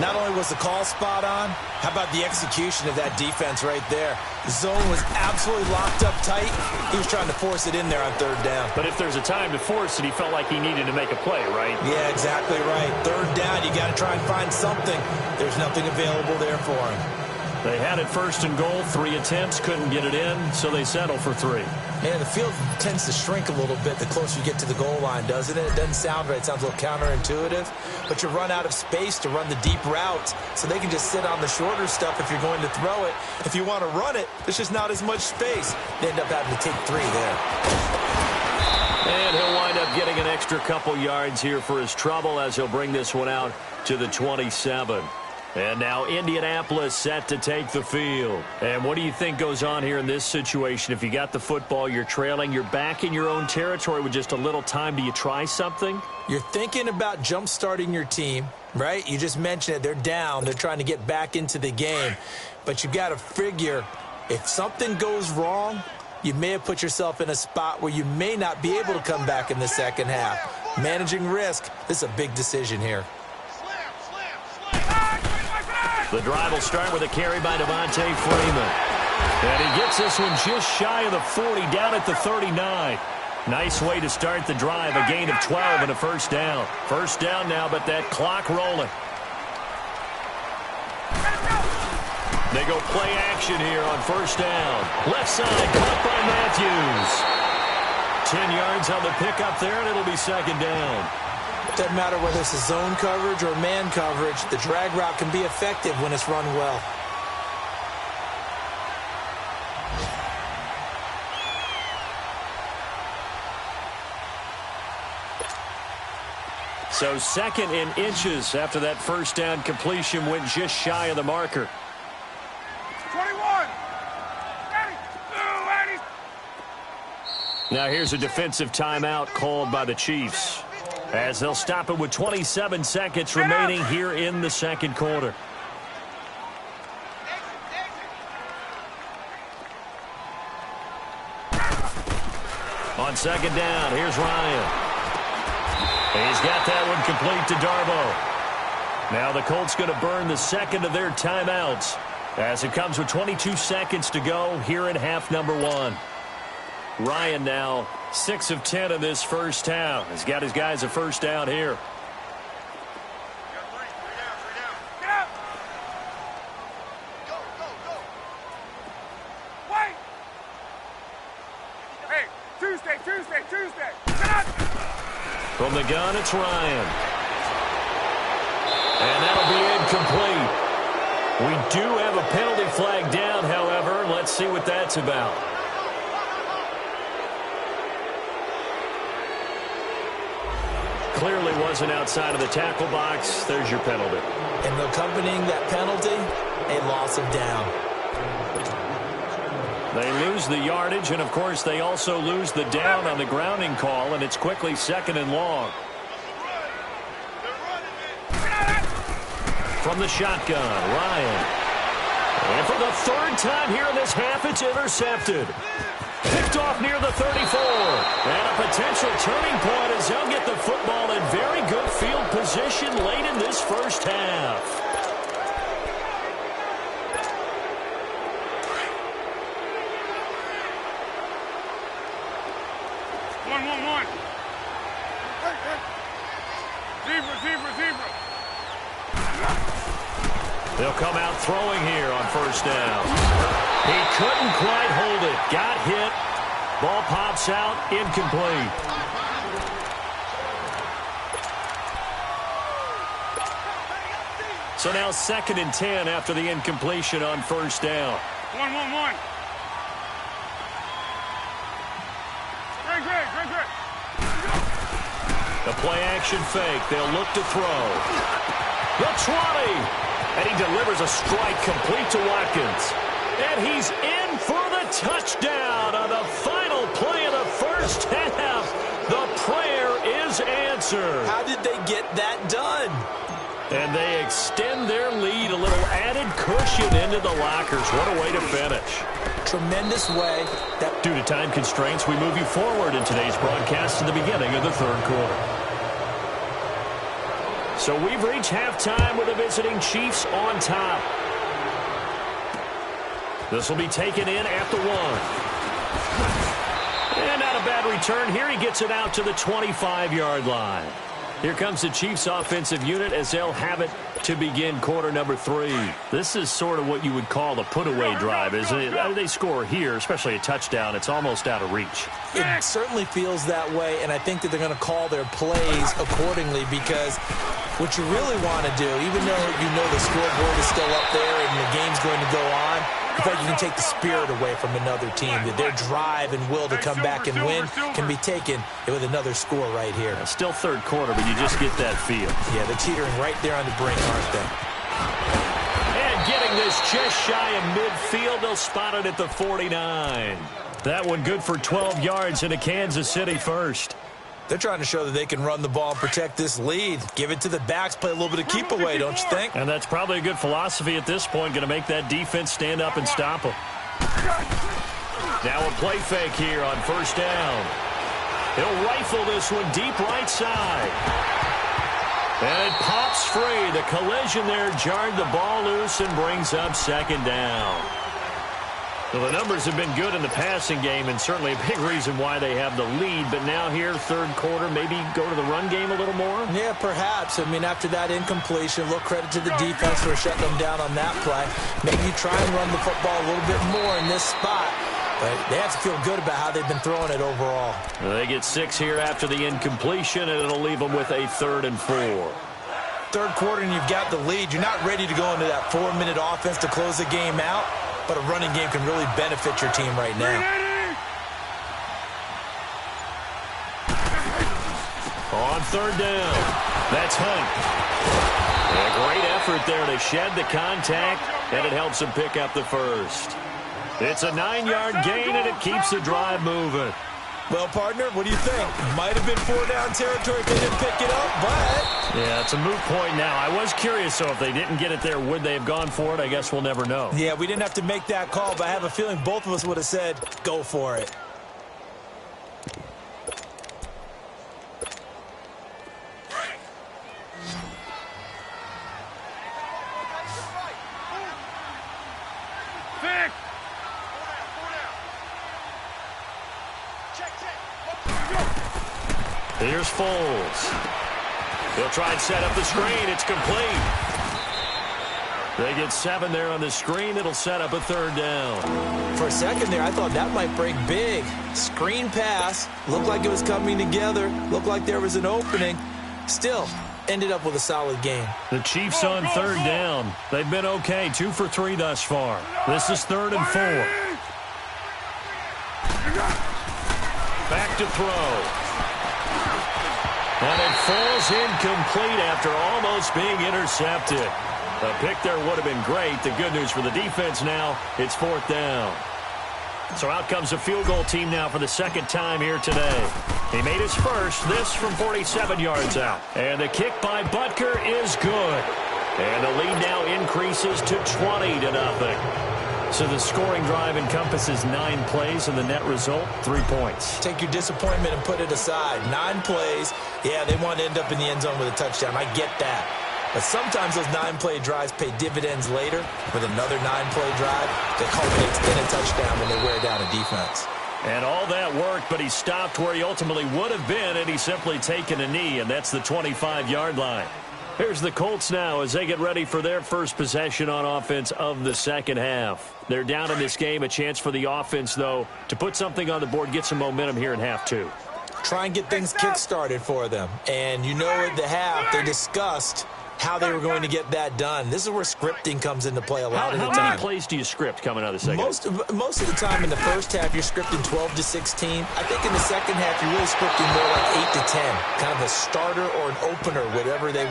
Not only was the call spot on, how about the execution of that defense right there? The zone was absolutely locked up tight. He was trying to force it in there on 3rd down. But if there's a time to force it, he felt like he needed to make a play, right? Yeah, exactly right. 3rd down, you got to try and find something. There's nothing available there for him. They had it 1st and goal, 3 attempts, couldn't get it in, so they settle for 3. Yeah, the field tends to shrink a little bit the closer you get to the goal line, doesn't it? It doesn't sound right. It sounds a little counterintuitive. But you run out of space to run the deep routes, so they can just sit on the shorter stuff if you're going to throw it. If you want to run it, there's just not as much space. They end up having to take 3 there. And he'll wind up getting an extra couple yards here for his trouble as he'll bring this one out to the 27. And now Indianapolis set to take the field. And what do you think goes on here in this situation? If you got the football, you're trailing, you're back in your own territory with just a little time. Do you try something? You're thinking about jump-starting your team, right? You just mentioned it. They're down. They're trying to get back into the game. But you got to figure if something goes wrong, you may have put yourself in a spot where you may not be able to come back in the second half. Managing risk, this is a big decision here. The drive will start with a carry by Devontae Freeman. And he gets this one just shy of the 40, down at the 39. Nice way to start the drive, a gain of 12 and a 1st down. 1st down now, but that clock rolling. They go play action here on 1st down. Left side, caught by Matthews. 10 yards on the pickup there, and it'll be 2nd down. Doesn't matter whether it's a zone coverage or man coverage, the drag route can be effective when it's run well. So 2nd in inches after that 1st down completion went just shy of the marker. 21. Ready. Now here's a defensive timeout called by the Chiefs, as they'll stop it with 27 seconds remaining here in the 2nd quarter. On 2nd down, here's Ryan. He's got that one complete to Darbo. Now the Colts going to burn the 2nd of their timeouts as it comes with 22 seconds to go here in half number 1. Ryan now 6 of 10 in this 1st half. He's got his guys a 1st down here. Get up. Go. Wait. Hey, Tuesday. Get up. From the gun, it's Ryan. And that'll be incomplete. We do have a penalty flag down, however. Let's see what that's about. Clearly wasn't outside of the tackle box. There's your penalty. And accompanying that penalty, a loss of down. They lose the yardage, and, of course, they also lose the down on the grounding call, and it's quickly 2nd and long. From the shotgun, Ryan. And for the 3rd time here in this half, it's intercepted. Picked off near the 34. And a potential turning point as they'll get the football in very good field position late in this 1st half. Zebra. They'll come out throwing here on first down. He couldn't quite hold it. Got hit. Ball pops out. Incomplete. So now 2nd and 10 after the incompletion on first down. 1. Great. The play-action fake. They'll look to throw. The 20. And he delivers a strike complete to Watkins. And he's in for the touchdown on the final play of the first half. The prayer is answered. How did they get that done? And they extend their lead, a little added cushion into the lockers. What a way to finish. Tremendous way. Due to time constraints, we move you forward in today's broadcast to the beginning of the 3rd quarter. So we've reached halftime with the visiting Chiefs on top. This will be taken in at the 1. And not a bad return here. He gets it out to the 25-yard line. Here comes the Chiefs offensive unit as they'll have it to begin quarter number 3. This is sort of what you would call the put-away drive, isn't it? They score here, especially a touchdown. It's almost out of reach. It certainly feels that way, and I think that they're going to call their plays accordingly because what you really want to do, even though you know the scoreboard is still up there and the game's going to go on, I feel like you can take the spirit away from another team, that their drive and will to come back and win can be taken with another score right here. Still 3rd quarter, but you just get that feel. Yeah, they're teetering right there on the brink, aren't they? And getting this just shy of midfield, they'll spot it at the 49. That one good for 12 yards into Kansas City first. They're trying to show that they can run the ball and protect this lead. Give it to the backs, play a little bit of keep away, don't you think? And that's probably a good philosophy at this point, going to make that defense stand up and stop them. Now a play fake here on first down. He'll rifle this one deep right side. And it pops free. The collision there jarred the ball loose and brings up 2nd down. Well, the numbers have been good in the passing game and certainly a big reason why they have the lead. But now here, 3rd quarter, maybe go to the run game a little more? Yeah, perhaps. I mean, after that incompletion, a little credit to the defense for shutting them down on that play. Maybe you try and run the football a little bit more in this spot. But they have to feel good about how they've been throwing it overall. Well, they get 6 here after the incompletion, and it'll leave them with a 3rd and 4. 3rd quarter, and you've got the lead. You're not ready to go into that 4-minute offense to close the game out. But a running game can really benefit your team right now. On 3rd down, that's Hunt. A great effort there to shed the contact, and it helps him pick up the first. It's a 9-yard gain, and it keeps the drive moving. Well, partner, what do you think? Might have been 4-down territory if they didn't pick it up, but... Yeah, it's a moot point now. I was curious, so if they didn't get it there, would they have gone for it? I guess we'll never know. Yeah, we didn't have to make that call, but I have a feeling both of us would have said, go for it. Here's Foles. He'll try and set up the screen. It's complete. They get 7 there on the screen. It'll set up a 3rd down. For a second there, I thought that might break big. Screen pass. Looked like it was coming together. Looked like there was an opening. Still, ended up with a solid game. The Chiefs on 3rd down. They've been okay. 2 for 3 thus far. This is 3rd and 4. Back to throw. And it falls incomplete after almost being intercepted. A pick there would have been great. The good news for the defense now, it's 4th down. So out comes the field goal team now for the 2nd time here today. He made his first, this from 47 yards out. And the kick by Butker is good. And the lead now increases to 20-0. So the scoring drive encompasses 9 plays, and the net result, 3 points. Take your disappointment and put it aside. 9 plays. Yeah, they want to end up in the end zone with a touchdown. I get that. But sometimes those 9-play drives pay dividends later with another 9-play drive that culminates in a touchdown when they wear down a defense. And all that work, but he stopped where he ultimately would have been, and he's simply taken a knee, and that's the 25-yard line. Here's the Colts now as they get ready for their first possession on offense of the second half. They're down in this game. A chance for the offense, though, to put something on the board, get some momentum here in half two. Try and get things kick-started for them. And you know at the half, they discussed how they were going to get that done. This is where scripting comes into play a lot of the time. How many plays do you script coming out of the second half? Most of the time in the first half, you're scripting 12 to 16. I think in the second half, you're really scripting more like 8 to 10. Kind of a starter or an opener,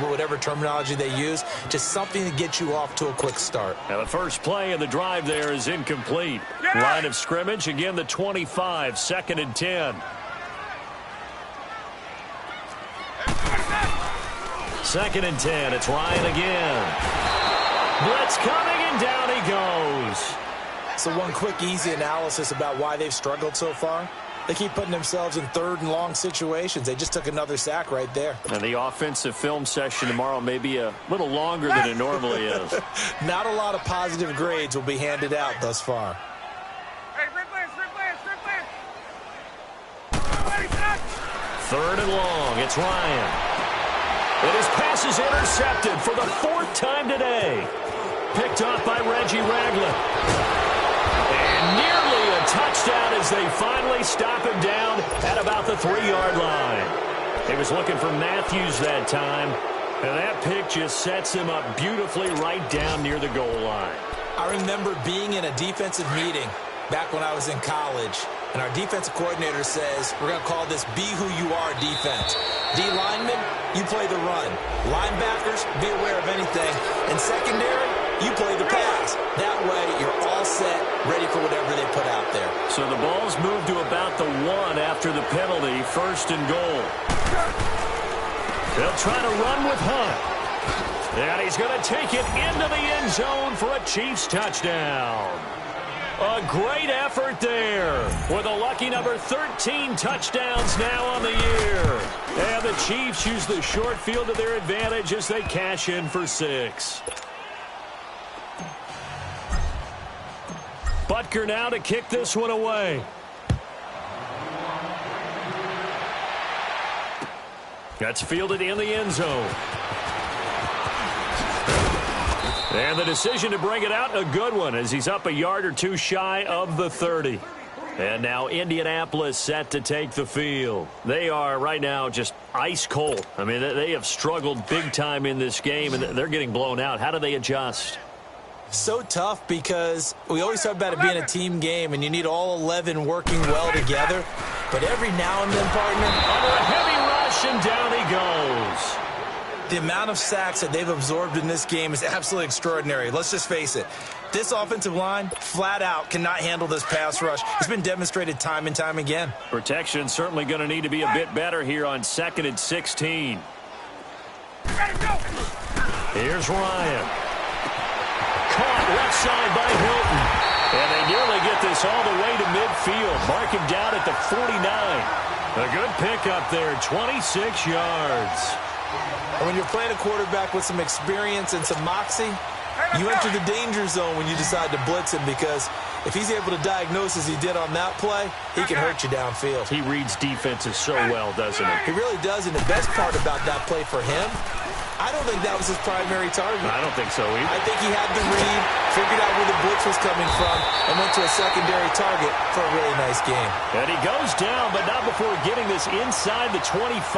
whatever terminology they use. Just something to get you off to a quick start. Now the first play of the drive there is incomplete. Line of scrimmage, again the 25, 2nd and 10. 2nd and 10. It's Ryan again. Blitz coming, and down he goes. So one quick, easy analysis about why they've struggled so far. They keep putting themselves in 3rd and long situations. They just took another sack right there. And the offensive film session tomorrow may be a little longer than it normally is. Not a lot of positive grades will be handed out thus far. Hey, red flash. 3rd and long. It's Ryan. And his pass is intercepted for the 4th time today. Picked off by Reggie Ragland. And nearly a touchdown as they finally stop him down at about the 3-yard line. He was looking for Matthews that time. And that pick just sets him up beautifully right down near the goal line. I remember being in a defensive meeting back when I was in college. And our defensive coordinator says, we're going to call this Be Who You Are defense. D linemen, you play the run. Linebackers, be aware of anything. And secondary, you play the pass. That way, you're all set, ready for whatever they put out there. So the ball's moved to about the 1 after the penalty, 1st and goal. They'll try to run with Hunt. And he's going to take it into the end zone for a Chiefs touchdown. A great effort there with a lucky number 13 touchdowns now on the year. And the Chiefs use the short field to their advantage as they cash in for 6. Butker now to kick this one away. That's fielded in the end zone. And the decision to bring it out, a good one, as he's up a yard or two shy of the 30. And now Indianapolis set to take the field. They are right now just ice cold. I mean, they have struggled big time in this game, and they're getting blown out. How do they adjust? So tough because we always talk about it being a team game, and you need all 11 working well together. But every now and then, partner, under a heavy rush, and down he goes. The amount of sacks that they've absorbed in this game is absolutely extraordinary. Let's just face it. This offensive line, flat out, cannot handle this pass rush. It's been demonstrated time and time again. Protection certainly going to need to be a bit better here on 2nd and 16. Here's Ryan. Caught left side by Hilton. And they nearly get this all the way to midfield. Mark him down at the 49. A good pickup there, 26 yards. And when you're playing a quarterback with some experience and some moxie, you enter the danger zone when you decide to blitz him, because if he's able to diagnose as he did on that play, he can hurt you downfield. He reads defenses so well, doesn't he? He really does, and the best part about that play for him, I don't think that was his primary target. I don't think so either. I think he had the read, figured out where the blitz was coming from, and went to a secondary target for a really nice game. And he goes down, but not before getting this inside the 25.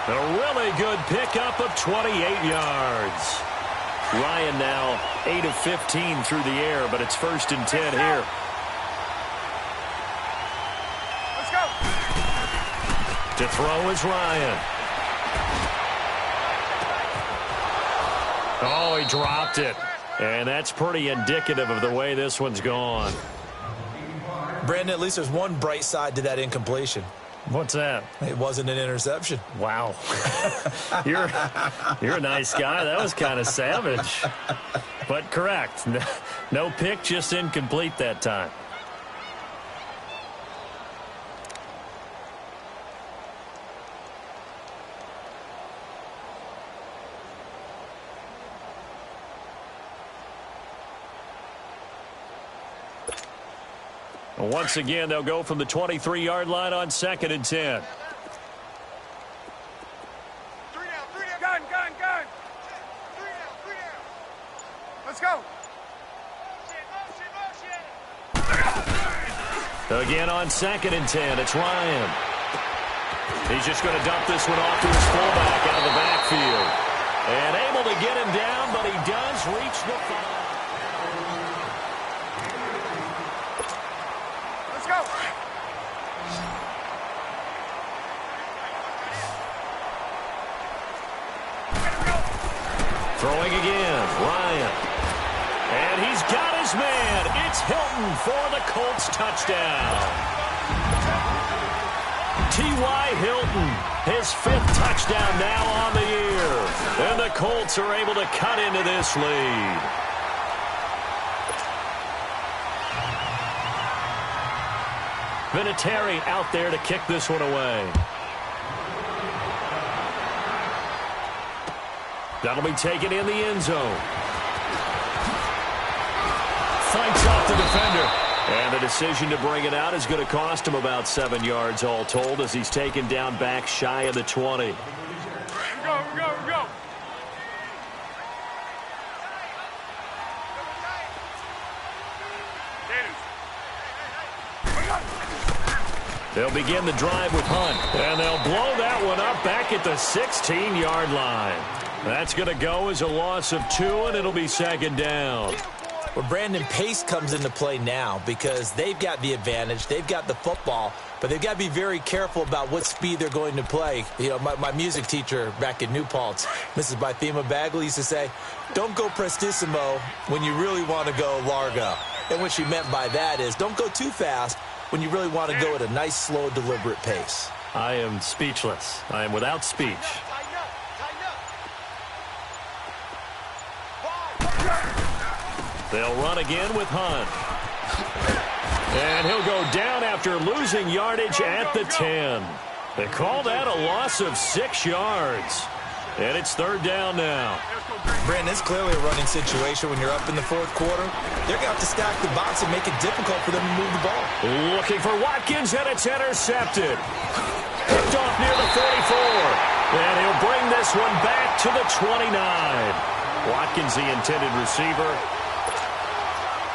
A really good pickup of 28 yards. Ryan now 8 of 15 through the air, but it's 1st and 10 here. Let's go. To throw is Ryan. Oh, he dropped it. And that's pretty indicative of the way this one's gone. Brandon, at least there's one bright side to that incompletion. What's that? It wasn't an interception. Wow. You're a nice guy. That was kind of savage. But correct. No pick, just incomplete that time. And once again, they'll go from the 23-yard line on 2nd and 10. Gun. 3 down. Let's go. Again on 2nd and 10, it's Ryan. He's just going to dump this one off to his fullback out of the backfield. And able to get him down, but he does reach the 5. Let's go. Throwing again, Ryan. And he's got his man. It's Hilton for the Colts touchdown. T.Y. Hilton, his 5th touchdown now on the year. And the Colts are able to cut into this lead. Vinatieri out there to kick this one away. That'll be taken in the end zone. Fights off the defender. And the decision to bring it out is going to cost him about 7 yards all told as he's taken down back shy of the 20. We go. They'll begin the drive with Hunt. And they'll blow that one up back at the 16-yard line. That's going to go as a loss of 2, and it'll be 2nd down. Well, Brandon, pace comes into play now because they've got the advantage. They've got the football, but they've got to be very careful about what speed they're going to play. You know, my music teacher back in New Paltz, Mrs. Bythema Bagley, used to say, don't go prestissimo when you really want to go largo. And what she meant by that is don't go too fast when you really want to go at a nice, slow, deliberate pace. I am speechless. I am without speech. They'll run again with Hunt. And he'll go down after losing yardage at the 10. They call that a loss of 6 yards. And it's 3rd down now. Brandon, it's clearly a running situation when you're up in the 4th quarter. They're going to have to stack the box and make it difficult for them to move the ball. Looking for Watkins, and it's intercepted. Picked off near the 44. And he'll bring this one back to the 29. Watkins, the intended receiver.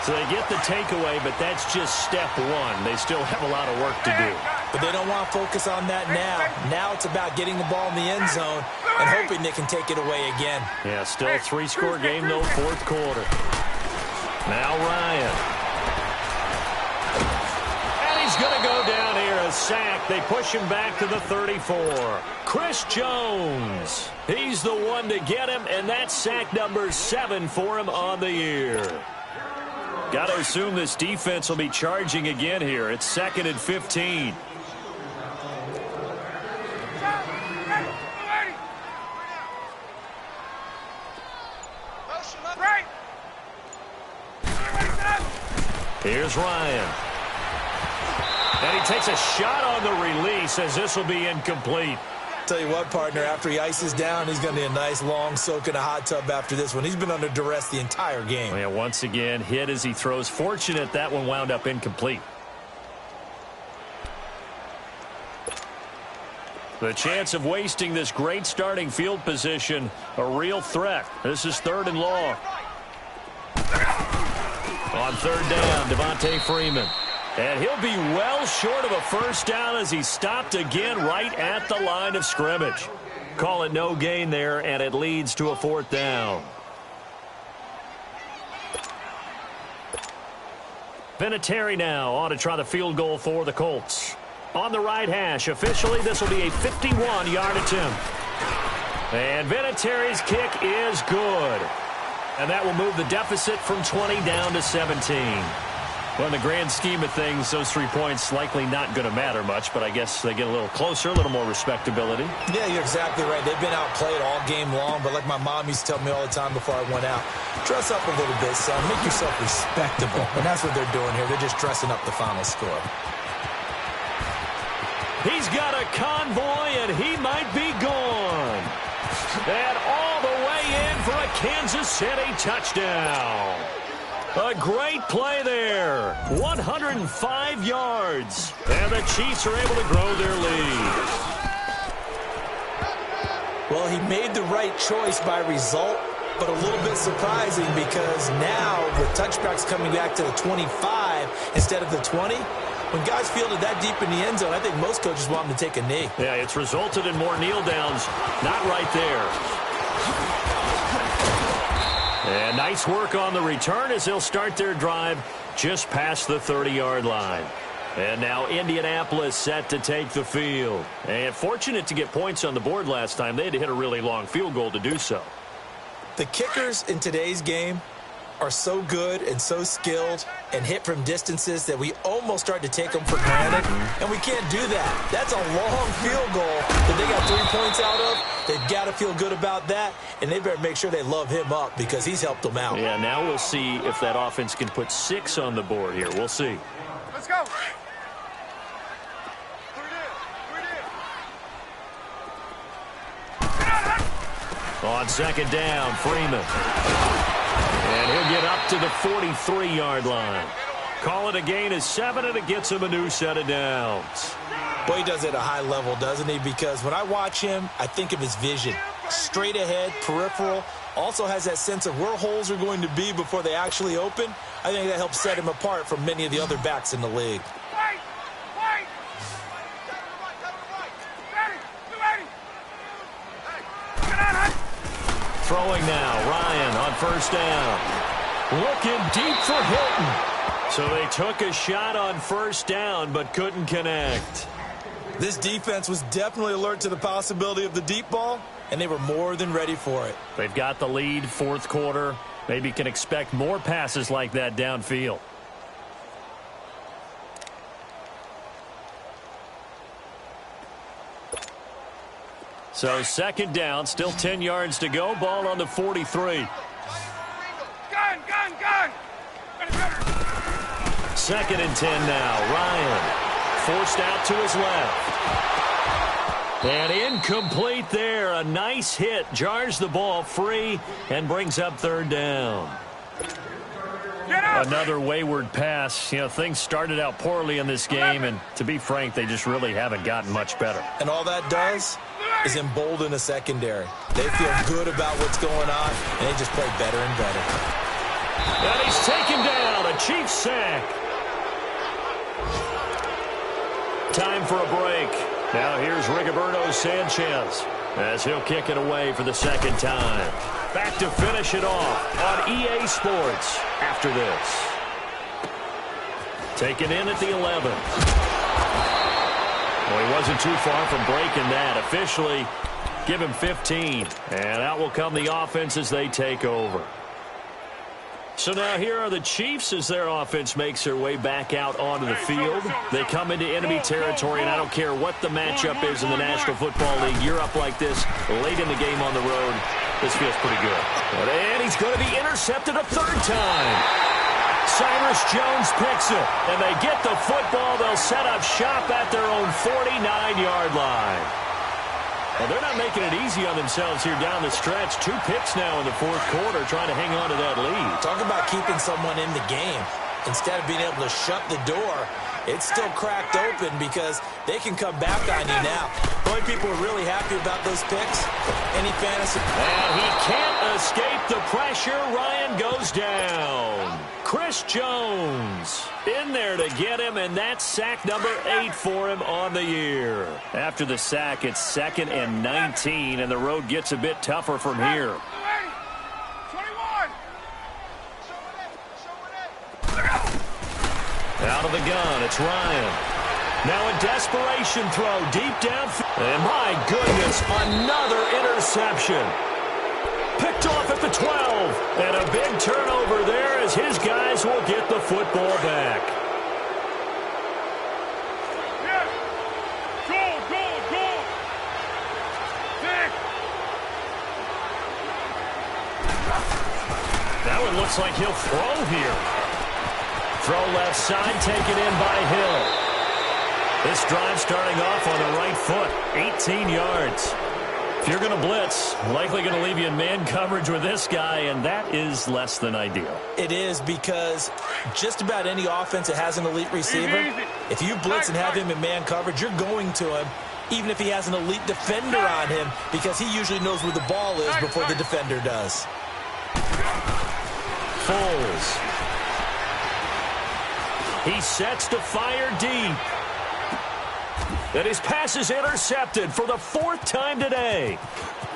So they get the takeaway, but that's just step 1. They still have a lot of work to do. But they don't want to focus on that now. Now it's about getting the ball in the end zone and hoping they can take it away again. Yeah, still a 3-score game, though, 4th quarter. Now Ryan. And he's going to go down here, a sack. They push him back to the 34. Chris Jones. He's the one to get him, and that's sack number 7 for him on the year. Got to assume this defense will be charging again here. It's 2nd and 15. Here's Ryan. And he takes a shot on the release as this will be incomplete. Tell you what, partner, after he ices down, he's going to need a nice long soak in a hot tub after this one. He's been under duress the entire game. Yeah, once again, hit as he throws. Fortunate that one wound up incomplete. The chance of wasting this great starting field position, a real threat. This is 3rd and long. On 3rd down, Devontae Freeman. And he'll be well short of a 1st down as he's stopped again right at the line of scrimmage. Call it no gain there, and it leads to a 4th down. Vinatieri now on to try the field goal for the Colts. On the right hash, officially this will be a 51-yard attempt. And Vinatieri's kick is good. And that will move the deficit from 20 down to 17. Well, in the grand scheme of things, those 3 points likely not going to matter much, but I guess they get a little closer, a little more respectability. Yeah, you're exactly right. They've been outplayed all game long, but like my mom used to tell me all the time before I went out, dress up a little bit, son. Make yourself respectable. And that's what they're doing here. They're just dressing up the final score. He's got a convoy, and he might be gone. And all the way in for a Kansas City touchdown. A great play there. 105 yards. And the Chiefs are able to grow their lead. Well, he made the right choice by result, but a little bit surprising because now with touchbacks coming back to the 25 instead of the 20, when guys fielded that deep in the end zone, I think most coaches want them to take a knee. Yeah, it's resulted in more kneel downs. Not right there. And nice work on the return as they'll start their drive just past the 30-yard line. And now Indianapolis set to take the field. And fortunate to get points on the board last time. They had to hit a really long field goal to do so. The kickers in today's game are so good and so skilled and hit from distances that we almost start to take them for granted, and we can't do that. That's a long field goal that they got 3 points out of. They've got to feel good about that, and they better make sure they love him up because he's helped them out. Yeah, now we'll see if that offense can put 6 on the board here. We'll see. Let's go. On second down, Freeman. And he'll get up to the 43-yard line. Call it a gain of 7, and it gets him a new set of downs. Boy, he does it at a high level, doesn't he? Because when I watch him, I think of his vision. Straight ahead, peripheral, also has that sense of where holes are going to be before they actually open. I think that helps set him apart from many of the other backs in the league. Throwing now, Ryan on first down. Looking deep for Hilton. So they took a shot on first down but couldn't connect. This defense was definitely alert to the possibility of the deep ball, and they were more than ready for it. They've got the lead, fourth quarter. Maybe can expect more passes like that downfield. So second down, still 10 yards to go. Ball on the 43. Gun! Second and 10 now. Ryan forced out to his left. And incomplete there. A nice hit. Jars the ball free and brings up third down. Another wayward pass. You know, things started out poorly in this game, and to be frank, they just really haven't gotten much better. And all that does is embolden the secondary. They feel good about what's going on, and they just play better and better. And he's taken down. A Chiefs sack. Time for a break. Now here's Rigoberto Sanchez as he'll kick it away for the second time. Back to finish it off on EA Sports after this. Taken in at the 11. Well, he wasn't too far from breaking that. Officially, give him 15. And out will come the offense as they take over. So now here are the Chiefs as their offense makes their way back out onto the field. They come into enemy territory, and I don't care what the matchup is in the National Football League. You're up like this late in the game on the road. This feels pretty good. And he's going to be intercepted a third time. Cyrus Jones picks it, and they get the football. They'll set up shop at their own 49-yard line. Well, they're not making it easy on themselves here down the stretch. 2 picks now in the fourth quarter trying to hang on to that lead. Talk about keeping someone in the game. Instead of being able to shut the door, it's still cracked open because they can come back on you now. The only people who are really happy about those picks, any fantasy. And he can't escape the pressure. Ryan goes down. Chris Jones in there to get him, and that's sack number 8 for him on the year. After the sack, it's 2nd and 19, and the road gets a bit tougher from here. 21. Out of the gun, it's Ryan. Now a desperation throw deep down. And my goodness, another interception. Picked off at the 12. And a big turnover there as his guys will get the football back. Yeah. Go. Now it looks like he'll throw here. Throw left side, taken in by Hill. This drive starting off on the right foot, 18 yards. If you're going to blitz, likely going to leave you in man coverage with this guy, and that is less than ideal. It is, because just about any offense that has an elite receiver, if you blitz and have him in man coverage, you're going to him, even if he has an elite defender on him, because he usually knows where the ball is before the defender does. Foles. He sets to fire deep. And his pass is intercepted for the 4th time today.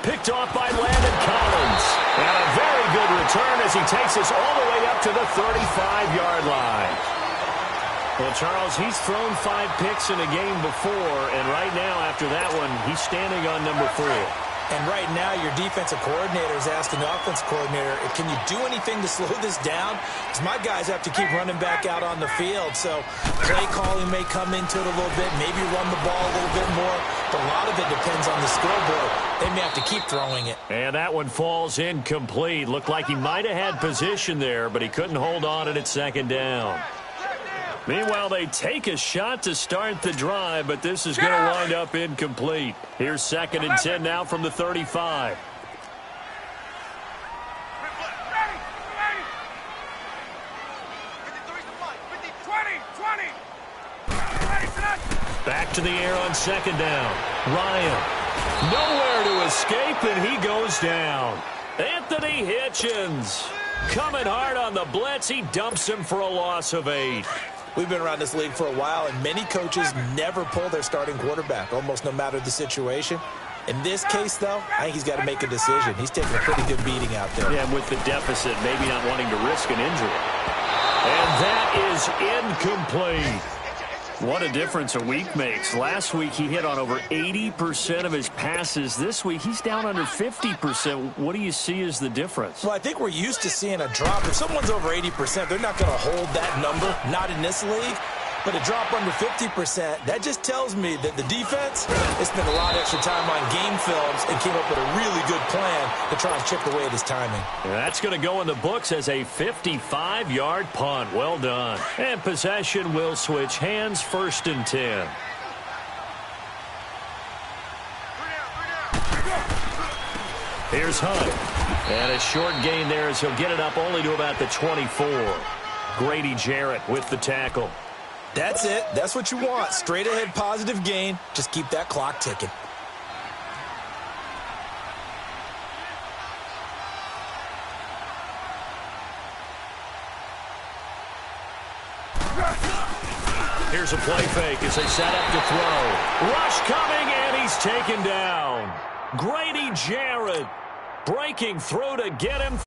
Picked off by Landon Collins. And a very good return as he takes us all the way up to the 35-yard line. Well, Charles, he's thrown 5 picks in a game before, and right now, after that one, he's standing on number 4. And right now, your defensive coordinator is asking the offensive coordinator, can you do anything to slow this down? Because my guys have to keep running back out on the field. So play calling may come into it a little bit, maybe run the ball a little bit more. But a lot of it depends on the scoreboard. They may have to keep throwing it. And that one falls incomplete. Looked like he might have had position there, but he couldn't hold on at 2nd down. Meanwhile, they take a shot to start the drive, but this is going to wind up incomplete. Here's 2nd and 10 now from the 35. Back to the air on 2nd down. Ryan, nowhere to escape, and he goes down. Anthony Hitchens coming hard on the blitz. He dumps him for a loss of 8. We've been around this league for a while, and many coaches never pull their starting quarterback, almost no matter the situation. In this case, though, I think he's got to make a decision. He's taking a pretty good beating out there. Yeah, and with the deficit, maybe not wanting to risk an injury. And that is incomplete. What a difference a week makes. Last week, he hit on over 80% of his passes. This week, he's down under 50%. What do you see as the difference? Well, I think we're used to seeing a drop. If someone's over 80%, they're not going to hold that number, not in this league. But a drop under 50%, that just tells me that the defense has spent a lot of extra time on game films and came up with a really good plan to try and chip away at his timing. And that's going to go in the books as a 55-yard punt. Well done. And possession will switch hands, 1st and 10. Here's Hunt. And a short gain there as he'll get it up only to about the 24. Grady Jarrett with the tackle. That's it. That's what you want. Straight ahead positive gain. Just keep that clock ticking. Here's a play fake as they set up to throw. Rush coming, and he's taken down. Grady Jarrett breaking through to get him.